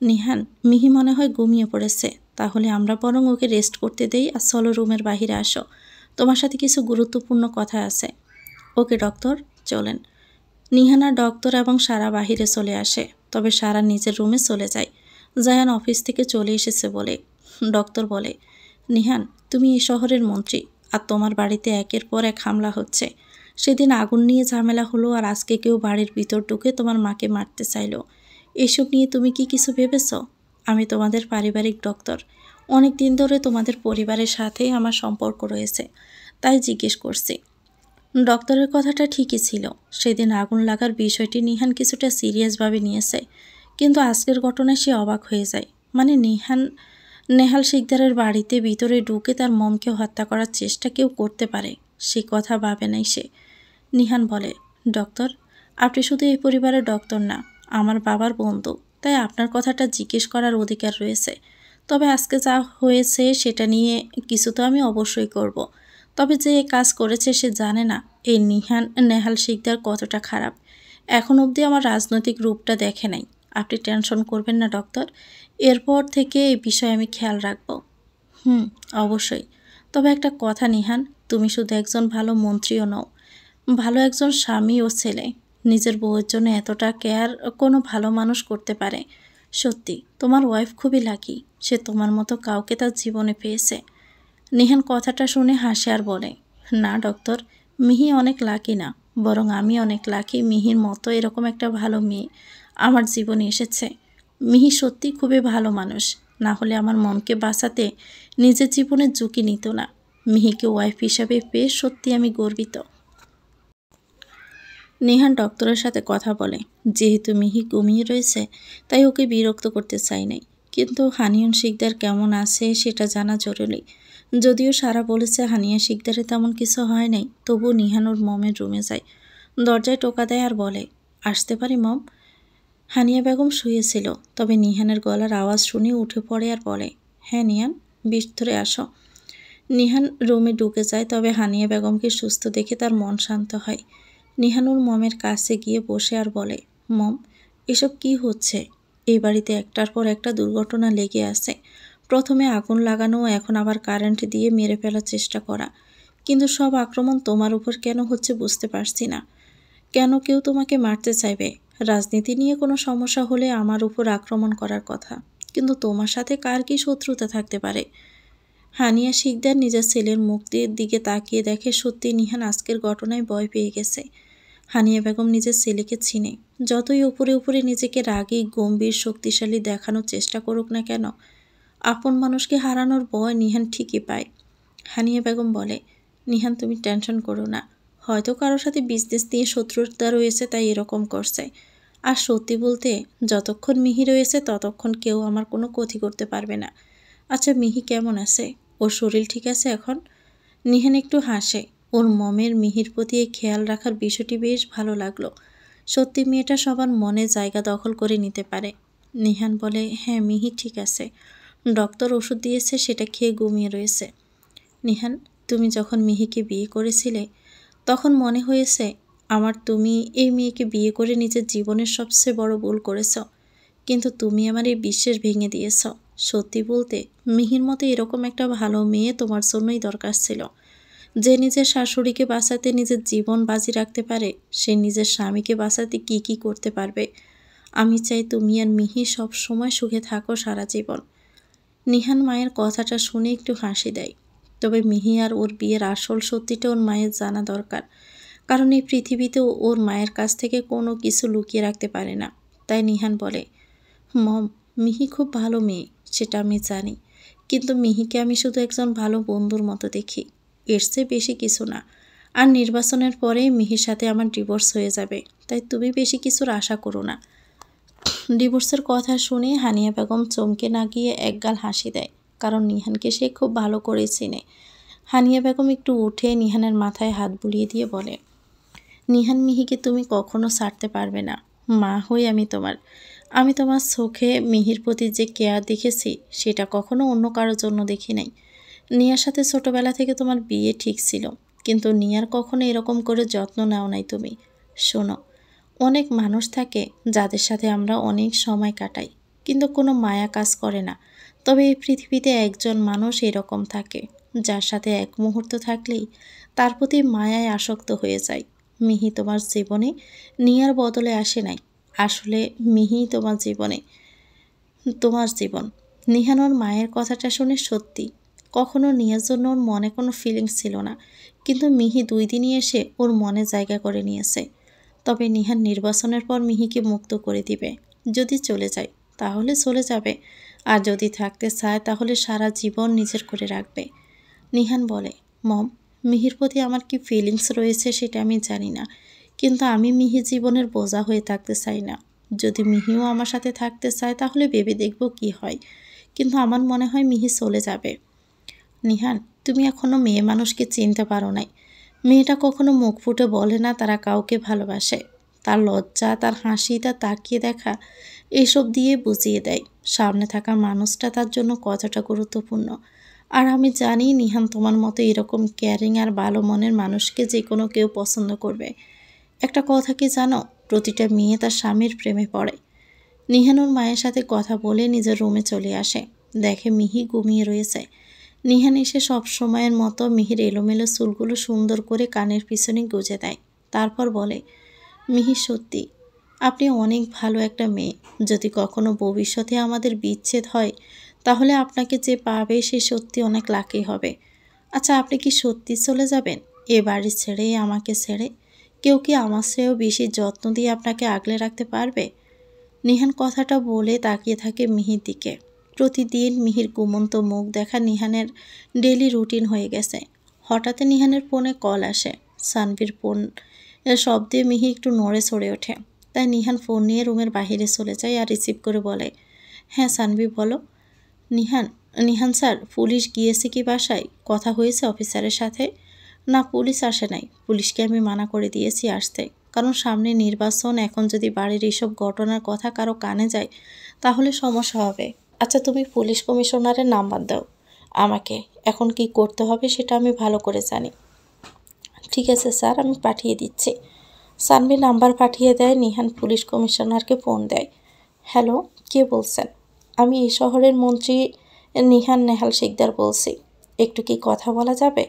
নিহান, মিহি মনে হয় ঘুমিয়ে পড়েছে, তাহলে আমরা বরং ওকে রেস্ট করতে দেই, আর চলো রুমের বাহিরে আসো, তোমার সাথে কিছু গুরুত্বপূর্ণ কথা আছে। ওকে ডক্টর, চলেন। নিহানা ডক্টর এবং সারা বাহিরে চলে আসে, তবে সারা নিজের রুমে চলে যায়। জায়ান অফিস থেকে চলে এসেছে বলে। ডক্টর বলে, নিহান, তুমি এই শহরের মন্ত্রী, আর তোমার বাড়িতে একের পর এক হামলা হচ্ছে। সেদিন আগুন নিয়ে ঝামেলা হলো, আর আজকে কেউ বাড়ির ভিতর ঢুকে তোমার মাকে মারতে চাইলো। এসব নিয়ে তুমি কি কিছু ভেবেছ? আমি তোমাদের পারিবারিক ডক্টর, অনেক দিন ধরে তোমাদের পরিবারের সাথেই আমার সম্পর্ক রয়েছে, তাই জিজ্ঞেস করছি। ডক্টরের কথাটা ঠিকই ছিল, সেদিন আগুন লাগার বিষয়টি নিহান কিছুটা সিরিয়াসভাবে নিয়েছে, কিন্তু আজকের ঘটনায় সে অবাক হয়ে যায়। মানে নেহাল শিকদারের বাড়িতে ভিতরে ঢুকে তার মমকে হত্যা করার চেষ্টা কেউ করতে পারে, সে কথা ভাবে নাই সে। নিহান বলে, ডক্টর, আপনি শুধু এই পরিবারের ডক্টর না, আমার বাবার বন্ধু, তাই আপনার কথাটা জিজ্ঞেস করার অধিকার রয়েছে। তবে আজকে যা হয়েছে সেটা নিয়ে কিছু তো আমি অবশ্যই করব। তবে যে কাজ করেছে সে জানে না এই নেহাল শিকদার কতটা খারাপ। এখন অবধি আমার রাজনৈতিক রূপটা দেখে নাই। আপনি টেনশন করবেন না ডক্টর, এরপর থেকে এই বিষয়ে আমি খেয়াল রাখব। অবশ্যই। তবে একটা কথা নিহান, তুমি শুধু একজন ভালো মন্ত্রীও নও, ভালো একজন স্বামী ও ছেলে। নিজের বউয়ের জন্য এতটা কেয়ার কোনো ভালো মানুষ করতে পারে। সত্যি তোমার ওয়াইফ খুবই লাকি, সে তোমার মতো কাউকে তার জীবনে পেয়েছে। নিহান কথাটা শুনে হাসে আর বলে, না ডক্টর, মিহি অনেক লাকি না, বরং আমি অনেক লাকি মিহির মতো এরকম একটা ভালো মেয়ে আমার জীবনে এসেছে। মিহি সত্যি খুবই ভালো মানুষ, না হলে আমার মমকে বাঁচাতে নিজের জীবনের ঝুঁকি নিত না। মিহিকে ওয়াইফ হিসাবে পেয়ে সত্যি আমি গর্বিত। নেহান ডক্টরের সাথে কথা বলে। যেহেতু মিহি ঘুমিয়ে রয়েছে তাই ওকে বিরক্ত করতে চাই নাই, কিন্তু হানিয়ন শিকদার কেমন আছে সেটা জানা জরুরি। যদিও সারা বলেছে হানিয়া শিকদারে তেমন কিছু হয় নাই, তবুও নিহান ওর মমের রুমে যায়। দরজায় টোকা দেয় আর বলে, আসতে পারি মম? হানিয়া বেগম শুয়েছিল, তবে নিহানের গলার আওয়াজ শুনে উঠে পড়ে আর বলে, হ্যাঁ নিহান, ভিতরে আসো। নিহান রুমে ঢুকে যায়, তবে হানিয়া বেগমকে সুস্থ দেখে তার মন শান্ত হয়। নিহানুর মমের কাছে গিয়ে বসে আর বলে, মম, এসব কি হচ্ছে? এই বাড়িতে একটার পর একটা দুর্ঘটনা লেগে আছে। প্রথমে আগুন লাগানো, এখন আবার কারেন্ট দিয়ে মেরে ফেলার চেষ্টা করা। কিন্তু সব আক্রমণ তোমার উপর কেন হচ্ছে বুঝতে পারছি না। কেন কেউ তোমাকে মারতে চাইবে? রাজনীতি নিয়ে কোনো সমস্যা হলে আমার উপর আক্রমণ করার কথা, কিন্তু তোমার সাথে কার কি শত্রুতা থাকতে পারে? হানিয়া শিকদার নিজের ছেলের মুখের দিকে তাকিয়ে দেখে সত্যি নিহান আজকের ঘটনায় ভয় পেয়ে গেছে। হানিয়া বেগম নিজের ছেলেকে চিনে। যতই উপরে উপরে নিজেকে রাগী, গম্ভীর, শক্তিশালী দেখানোর চেষ্টা করুক না কেন, আপন মানুষকে হারানোর ভয় নিহান ঠিকই পায়। হানিয়া বেগম বলে, নিহান তুমি টেনশন করো না, হয়তো কারোর সাথে বিজনেস নিয়ে শত্রুতা রয়েছে তাই এরকম করছে। আর সত্যি বলতে যতক্ষণ মিহি রয়েছে ততক্ষণ কেউ আমার কোনো ক্ষতি করতে পারবে না। আচ্ছা মিহি কেমন আছে? ওর শরীর ঠিক আছে এখন? নিহান একটু হাসে। ওর মমের মিহির প্রতি এই খেয়াল রাখার বিষয়টি বেশ ভালো লাগলো। সত্যি মেয়েটা সবার মনে জায়গা দখল করে নিতে পারে। নিহান বলে, হ্যাঁ মিহি ঠিক আছে, ডক্টর ওষুধ দিয়েছে সেটা খেয়ে ঘুমিয়ে রয়েছে। নিহান, তুমি যখন মিহিকে বিয়ে করেছিলে তখন মনে হয়েছে আমার তুমি এই মেয়েকে বিয়ে করে নিজের জীবনের সবচেয়ে বড় ভুল করেছ, কিন্তু তুমি আমার এই বিশ্বাস ভেঙে দিয়েছ। সত্যি বলতে মিহির মতো এরকম একটা ভালো মেয়ে তোমার জন্যই দরকার ছিল, যে নিজের শাশুড়িকে বাঁচাতে নিজের জীবন বাজি রাখতে পারে, সে নিজের স্বামীকে বাঁচাতে কি কি করতে পারবে। আমি চাই তুমি আর মিহি সব সময় সুখে থাকো সারা জীবন। নিহান মায়ের কথাটা শুনে একটু হাসি দেয়। তবে মিহি আর ওর বিয়ের আসল সত্যিটা ওর মায়ের জানা দরকার, কারণ এই পৃথিবীতে ওর মায়ের কাছ থেকে কোনো কিছু লুকিয়ে রাখতে পারে না। তাই নিহান বলে, মম, মিহি খুব ভালো মেয়ে সেটা আমি জানি, কিন্তু মিহিকে আমি শুধু একজন ভালো বন্ধুর মতো দেখি, এর চেয়ে বেশি কিছু না। আর নির্বাচনের পরে মিহির সাথে আমার ডিভোর্স হয়ে যাবে, তাই তুমি বেশি কিছুর আশা করো না। ডিভোর্সের কথা শুনে হানিয়া বেগম চমকে না গিয়ে একগাল হাসি দেয়, কারণ নিহানকে সে খুব ভালো করে চেনে। হানিয়া বেগম একটু উঠে নিহানের মাথায় হাত বুলিয়ে দিয়ে বলে, নিহান, মিহিকে তুমি কখনো ছাড়তে পারবে না। মা হই আমি তোমার চোখে মিহির প্রতি যে কেয়ার দেখেছি সেটা কখনো অন্য কারোর জন্য দেখি নাই। নিয়ার সাথে ছোটবেলা থেকে তোমার বিয়ে ঠিক ছিল, কিন্তু নিয়ার কখনো এরকম করে যত্ন নাও নাই তুমি। শোনো, অনেক মানুষ থাকে যাদের সাথে আমরা অনেক সময় কাটাই, কিন্তু কোনো মায়া কাজ করে না। তবে এই পৃথিবীতে একজন মানুষ এরকম থাকে, যার সাথে এক মুহূর্ত থাকলেই তার প্রতি মায়ায় আসক্ত হয়ে যায়। মিহি তোমার জীবনে নিয়ার বদলে আসে নাই, আসলে মিহি তোমার জীবন। নিহান ওর মায়ের কথাটা শুনে সত্যি কখনো নিয়ার জন্য ওর মনে কোনো ফিলিংস ছিল না, কিন্তু মিহি 2 দিনই এসে ওর মনে জায়গা করে নিয়েছে। তবে নিহান নির্বাচনের পর মিহিকে মুক্ত করে দিবে। যদি চলে যায় তাহলে চলে যাবে, আর যদি থাকতে চায় তাহলে সারা জীবন নিজের করে রাখবে। নিহান বলে, মম, মিহির প্রতি আমার কি ফিলিংস রয়েছে সেটা আমি জানি না, কিন্তু আমি মিহি জীবনের বোঝা হয়ে থাকতে চাই না। যদি মিহিও আমার সাথে থাকতে চায় তাহলে ভেবে দেখব কি হয়, কিন্তু আমার মনে হয় মিহি চলে যাবে। নিহান, তুমি এখনো মেয়ে মানুষকে চিনতে পারো নাই। মেয়েটা কখনো মুখ ফুটে বলে না তারা কাউকে ভালোবাসে। তার লজ্জা, তার হাসি, তার তাকিয়ে দেখা, এসব দিয়ে বুঝিয়ে দেয় সামনে থাকা মানুষটা তার জন্য কতটা গুরুত্বপূর্ণ। আর আমি জানি নিহান তোমার মতো এরকম কেয়ারিং আর ভালো মনের মানুষকে যে কোনো কেউ পছন্দ করবে। একটা কথা কি জানো, প্রতিটা মেয়ে তার স্বামীর প্রেমে পড়ে। নিহান ওর মায়ের সাথে কথা বলে নিজের রুমে চলে আসে, দেখে মিহি ঘুমিয়ে রয়েছে। নিহান এসে সব সময়ের মতো মিহির এলোমেলো চুলগুলো সুন্দর করে কানের পিছনে গুজে দেয়। তারপর বলে, মিহি সত্যি আপনি অনেক ভালো একটা মেয়ে। যদি কখনো ভবিষ্যতে আমাদের বিচ্ছেদ হয় তাহলে আপনাকে যে পাবে সে সত্যি অনেক লাকি হবে। আচ্ছা, আপনি কি সত্যি চলে যাবেন? এ বাড়ি ছেড়ে আমাকে ছেড়ে কেউ কি আমার চেয়েও বেশি যত্ন দিয়ে আপনাকে আগলে রাখতে পারবে? নিহান কথাটা বলে তাকিয়ে থাকে মিহির দিকে। প্রতিদিন মিহির ঘুমন্ত মুখ দেখা নিহানের ডেলি রুটিন হয়ে গেছে। হঠাৎ নিহানের ফোনে কল আসে। সানভীর ফোন শব্দে মিহি একটু নড়ে চড়ে ওঠে। তাই নিহান ফোন নিয়ে রুমের বাইরে চলে যায় আর রিসিভ করে বলে, হ্যাঁ সানভি বলো। নিহান নিহান স্যার, পুলিশ গিয়েছে কি বাসায়? কথা হয়েছে অফিসারের সাথে? না, পুলিশ আসে নাই। পুলিশকে আমি মানা করে দিয়েছি আসতে, কারণ সামনে নির্বাচন। এখন যদি বাড়ির এইসব ঘটনার কথা কারো কানে যায় তাহলে সমস্যা হবে। আচ্ছা তুমি পুলিশ কমিশনারের নাম্বার দাও আমাকে, এখন কি করতে হবে সেটা আমি ভালো করে জানি। ঠিক আছে স্যার, আমি পাঠিয়ে দিচ্ছি। সানভি নাম্বার পাঠিয়ে দেয়। নিহান পুলিশ কমিশনারকে ফোন দেয়। হ্যালো, কে বলছেন? আমি এই শহরের মন্ত্রী নিহান নেহাল শিকদার বলছি। একটু কি কথা বলা যাবে?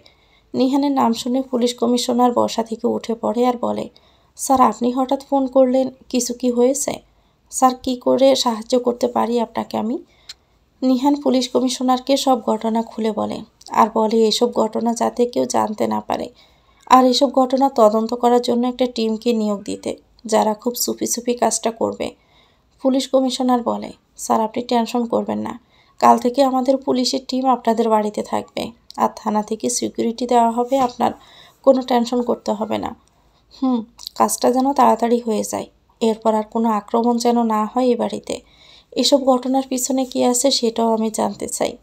নিহানের নাম শুনে পুলিশ কমিশনার বসা থেকে উঠে পড়ে আর বলে, স্যার আপনি হঠাৎ ফোন করলেন, কিছু কি হয়েছে? স্যার কি করে সাহায্য করতে পারি আপনাকে আমি? নিহান পুলিশ কমিশনারকে সব ঘটনা খুলে বলে আর বলে এসব ঘটনা যাতে কেউ জানতে না পারে, আর এসব ঘটনা তদন্ত করার জন্য একটা টিমকে নিয়োগ দিতে, যারা খুব চুপি চুপি কাজটা করবে। পুলিশ কমিশনার বলে, স্যার আপনি টেনশন করবেন না, কাল থেকে আমাদের পুলিশের টিম আপনাদের বাড়িতে থাকবে আর থানা থেকে সিকিউরিটি দেওয়া হবে, আপনার কোনো টেনশন করতে হবে না। কাজটা যেন তাড়াতাড়ি হয়ে যায়, এরপর আর কোনো আক্রমণ যেন না হয় এ বাড়িতে। এসব ঘটনার পিছনে কী আছে সেটাও আমি জানতে চাই।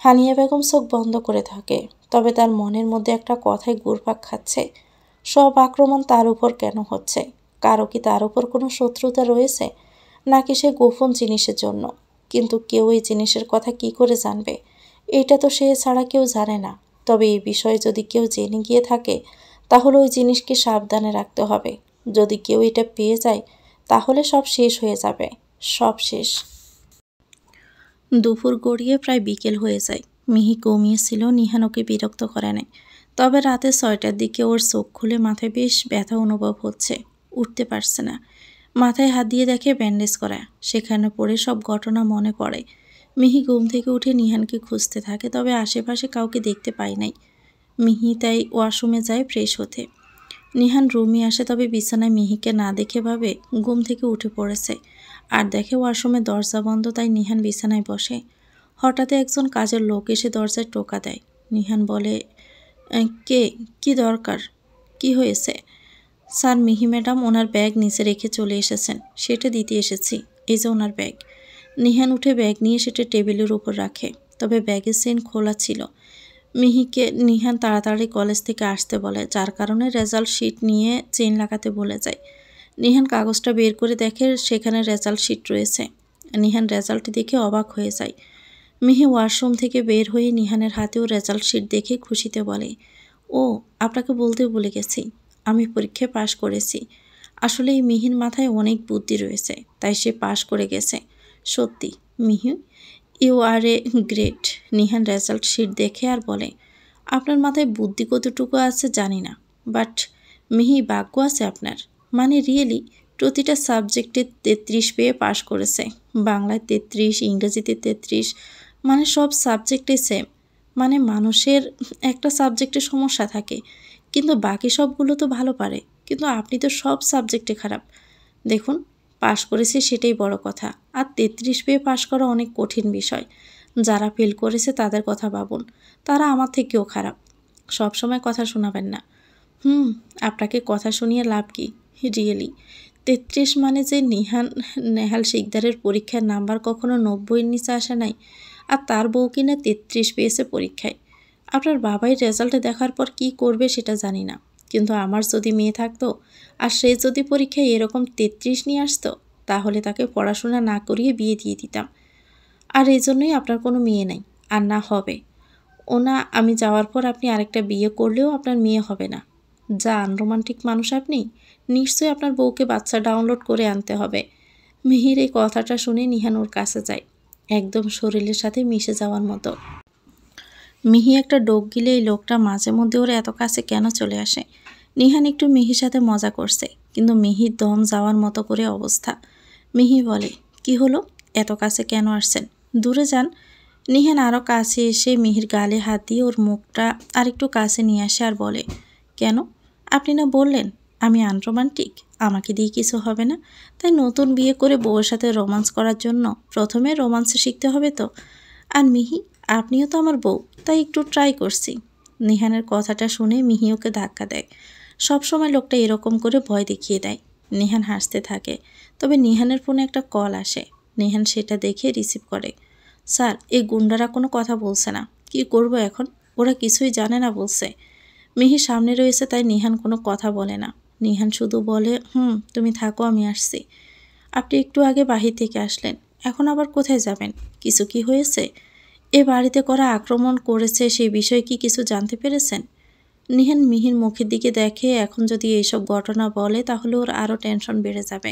হানিয়া বেগম চোখ বন্ধ করে থাকে, তবে তার মনের মধ্যে একটা কথাই ঘুরপাক খাচ্ছে। সব আক্রমণ তার উপর কেন হচ্ছে? কারো কি তার উপর কোনো শত্রুতা রয়েছে, নাকি সে গোপন জিনিসের জন্য? কিন্তু কেউ এই জিনিসের কথা কি করে জানবে? এটা তো সে ছাড়া কেউ জানে না। তবে এই বিষয়ে যদি কেউ জেনে গিয়ে থাকে তাহলে ওই জিনিসকে সাবধানে রাখতে হবে। যদি কেউ এটা পেয়ে যায় তাহলে সব শেষ হয়ে যাবে, সব শেষ। দুপুর গড়িয়ে প্রায় বিকেল হয়ে যায়। মিহি ঘুমিয়েছিল, নিহান ওকে বিরক্ত করে নেয়। তবে রাতে 6টার দিকে ওর চোখ খুলে মাথায় বেশ ব্যথা অনুভব হচ্ছে, উঠতে পারছে না। মাথায় হাত দিয়ে দেখে ব্যান্ডেজ করা, সেখানে পড়ে সব ঘটনা মনে পড়ে। মিহি ঘুম থেকে উঠে নিহানকে খুঁজতে থাকে, তবে আশেপাশে কাউকে দেখতে পায় নাই। মিহি তাই ওয়াশরুমে যায় ফ্রেশ হতে। নিহান রুমে আসে, তবে বিছানায় মিহিকে না দেখে ভাবে ঘুম থেকে উঠে পড়েছে, আর দেখে ওয়াশরুমের দরজা বন্ধ। তাই নিহান বিছানায় বসে। হঠাৎ একজন কাজের লোক এসে দরজায় টোকা দেয়। নিহান বলে, কে? কি দরকার? কি হয়েছে? স্যার মিহি ম্যাডাম ওনার ব্যাগ নিচে রেখে চলে এসেছেন, সেটা দিতে এসেছি। এই যে ওনার ব্যাগ। নিহান উঠে ব্যাগ নিয়ে সেটা টেবিলের উপর রাখে, তবে ব্যাগের চেন খোলা ছিল। মিহিকে নিহান তাড়াতাড়ি কলেজ থেকে আসতে বলে, যার কারণে রেজাল্ট শিট নিয়ে চেন লাগাতে বলে যায়। নিহান কাগজটা বের করে দেখে সেখানে রেজাল্ট শিট রয়েছে। নিহান রেজাল্ট দেখে অবাক হয়ে যায়। মিহি ওয়াশরুম থেকে বের হয়ে নিহানের হাতেও রেজাল্ট শিট দেখে খুশিতে বলে, ও আপনাকে বলতে ভুলে গেছি, আমি পরীক্ষায় পাশ করেছি। আসলে এই মিহির মাথায় অনেক বুদ্ধি রয়েছে, তাই সে পাশ করে গেছে। সত্যি Mihi, you are a great. Nihan result sheet দেখে আর বলে, আপনার মাথায় বুদ্ধি কতটুকু আছে জানি না, বাট মিহি ভাগ্য আছে আপনার। মানে রিয়েলি প্রতিটা সাবজেক্টে 33 পেয়ে পাশ করেছে। বাংলায় 33, ইংরেজিতে 33, মানে সব সাবজেক্টে সেম। মানে মানুষের একটা সাবজেক্টে সমস্যা থাকে, কিন্তু বাকি সবগুলো তো ভালো পারে, কিন্তু আপনি তো সব সাবজেক্টে খারাপ। দেখুন, পাশ করেছে সেটাই বড় কথা, আর 33 পেয়ে পাশ করা অনেক কঠিন বিষয়। যারা ফেল করেছে তাদের কথা ভাবুন, তারা আমার থেকেও খারাপ। সব সময় কথা শোনাবেন না। আপনাকে কথা শুনিয়ে লাভ কি? রিয়েলি 33 মানে যে নিহান নেহাল শিকদারের পরীক্ষার নাম্বার কখনো 90-এর নিচে আসে নাই, আর তার বউ কিনা 33 পেয়েছে পরীক্ষায়। আপনার বাবাই রেজাল্টে দেখার পর কি করবে সেটা জানি না, কিন্তু আমার যদি মেয়ে থাকতো আর সে যদি পরীক্ষায় এরকম 33 নিয়ে আসতো, তাহলে তাকে পড়াশোনা না করিয়ে বিয়ে দিয়ে দিতাম। আর এই জন্যই আপনার কোনো মেয়ে নেই, আর না হবে। আমি যাওয়ার পর আপনি আরেকটা বিয়ে করলেও আপনার মেয়ে হবে না। যা আনরোমান্টিক মানুষ আপনি। নিশ্চয়ই আপনার বউকে বাচ্চা ডাউনলোড করে আনতে হবে। মিহির এই কথাটা শুনে নিহান ওর কাছে যায়, একদম শরীরের সাথে মিশে যাওয়ার মতো। মিহি একটা ডোক গিলে এই লোকটা মাঝে মধ্যে ওর এত কাছে কেন চলে আসে। নিহান একটু মিহির সাথে মজা করছে, কিন্তু মিহির দম যাওয়ার মতো করে অবস্থা। মিহি বলে, কি হলো, এত কাছে কেন আসছেন? দূরে যান। নিহান আরও কাছে এসে মিহির গালে হাত দিয়ে ওর মুখটা আরেকটু কাছে নিয়ে আসে আর বলে, কেন? আপনি না বললেন আমি আনরোমান্টিক, আমাকে দিয়ে কিছু হবে না? তাই নতুন বিয়ে করে বউয়ের সাথে রোমান্স করার জন্য প্রথমে রোমান্সে শিখতে হবে তো? আর মিহি, আপনিও তো আমার বউ, তাই একটু ট্রাই করছি। নিহানের কথাটা শুনে মিহি ওকে ধাক্কা দেয়। সবসময় লোকটা এরকম করে ভয় দেখিয়ে দেয়। নিহান হাসতে থাকে। তবে নিহানের ফোনে একটা কল আসে। নিহান সেটা দেখে রিসিভ করে। স্যার, এই গুন্ডারা কোনো কথা বলছে না, কি করব এখন? ওরা কিছুই জানে না বলছে। মিহি সামনে রয়েছে তাই নিহান কোনো কথা বলে না। নিহান শুধু বলে, তুমি থাকো, আমি আসছি। আপনি একটু আগে বাহির থেকে আসলেন, এখন আবার কোথায় যাবেন? কিছু কি হয়েছে? এ বাড়িতে করা আক্রমণ করেছে সেই বিষয়ে কি কিছু জানতে পেরেছেন? নিহান মিহির মুখের দিকে দেখে, এখন যদি এইসব ঘটনা বলে তাহলে ওর আরও টেনশন বেড়ে যাবে।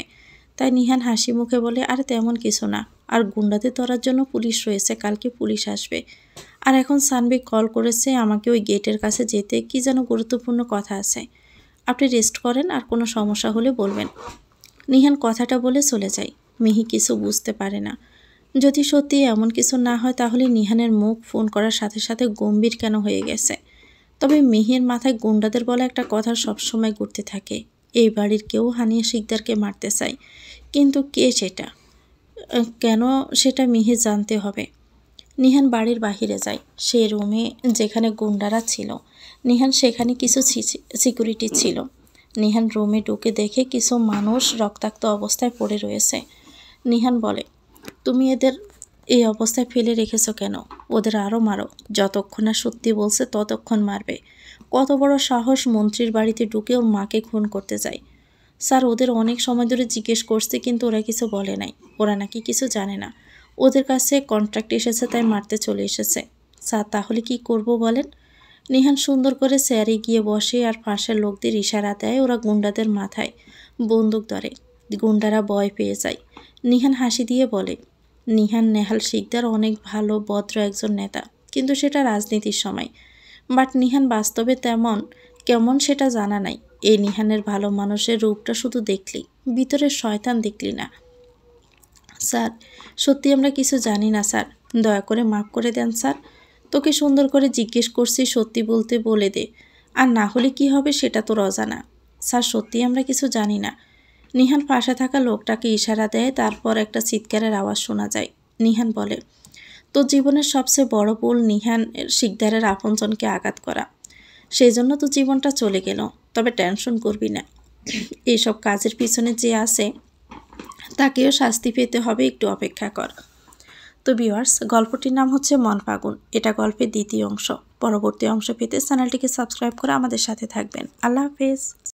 তাই নিহান হাসি মুখে বলে, আরে তেমন কিছু না, আর গুন্ডাদের ধরার জন্য পুলিশ রয়েছে, কালকে পুলিশ আসবে। আর এখন সানভি কল করেছে আমাকে ওই গেটের কাছে যেতে, কি যেন গুরুত্বপূর্ণ কথা আছে। আপনি রেস্ট করেন, আর কোনো সমস্যা হলে বলবেন। নিহান কথাটা বলে চলে যায়। মিহি কিছু বুঝতে পারে না। যদি সত্যি এমন কিছু না হয় তাহলে নিহানের মুখ ফোন করার সাথে সাথে গম্ভীর কেন হয়ে গেছে? তবে মিহির মাথায় গুন্ডাদের বলে একটা কথা সবসময় ঘুরতে থাকে, এই বাড়ির কেউ হানিয়া শিকদারকে মারতে চায়, কিন্তু কে সেটা? কেন সেটা মিহি জানতে হবে। নিহান বাড়ির বাহিরে যায়। সে রুমে যেখানে গুন্ডারা ছিল, নিহান সেখানে কিছু সিকিউরিটি ছিল। নিহান রুমে ঢুকে দেখে কিছু মানুষ রক্তাক্ত অবস্থায় পড়ে রয়েছে। নিহান বলে, তুমি এদের এই অবস্থায় ফেলে রেখেছো কেন? ওদের আরও মারো, যতক্ষণ না সত্যি বলছে ততক্ষণ মারবে। কত বড় সাহস মন্ত্রীর বাড়িতে ঢুকে ওর মাকে খুন করতে যায়? স্যার, ওদের অনেক সময় ধরে জিজ্ঞেস করছে কিন্তু ওরা কিছু বলে নাই, ওরা নাকি কিছু জানে না। ওদের কাছে কন্ট্রাক্ট এসেছে তাই মারতে চলে এসেছে। স্যার, তাহলে কি করব বলেন? নিহান সুন্দর করে চেয়ারে গিয়ে বসে আর পাশের লোকদের ইশারা দেয়, ওরা গুন্ডাদের মাথায় বন্দুক ধরে। গুন্ডারা ভয় পেয়ে যায়। নিহান হাসি দিয়ে বলে, নিহান নেহাল শিকদার অনেক ভালো ভদ্র একজন নেতা, কিন্তু সেটা রাজনীতির সময়। বাট নিহান বাস্তবে তেমন কেমন সেটা জানা নাই। এই নিহানের ভালো মানুষের রূপটা শুধু দেখলি, ভিতরের শয়তান দেখলি না। স্যার, সত্যি আমরা কিছু জানি না স্যার, দয়া করে মাফ করে দেন স্যার। তোকে সুন্দর করে জিজ্ঞেস করছি, সত্যি বলতে বলে দে, আর না হলে কি হবে সেটা তোর অজানা। স্যার, সত্যি আমরা কিছু জানি না। নিহান পাশে থাকা লোকটাকে ইশারা দেয়, তারপর একটা চিৎকারের আওয়াজ শোনা যায়। নিহান বলে, তোর জীবনের সবচেয়ে বড় ভুল নিহান শিকদারের আপনজনকে আঘাত করা, সেই জন্য তো জীবনটা চলে গেল। তবে টেনশন করবি না, এইসব কাজের পিছনে যে আছে তাকেও শাস্তি পেতে হবে, একটু অপেক্ষা কর। তো ভিউয়ার্স, গল্পটির নাম হচ্ছে মন ফাগুন। এটা গল্পের দ্বিতীয় অংশ। পরবর্তী অংশ পেতে চ্যানেলটিকে সাবস্ক্রাইব করে আমাদের সাথে থাকবেন। আল্লাহ হাফেজ।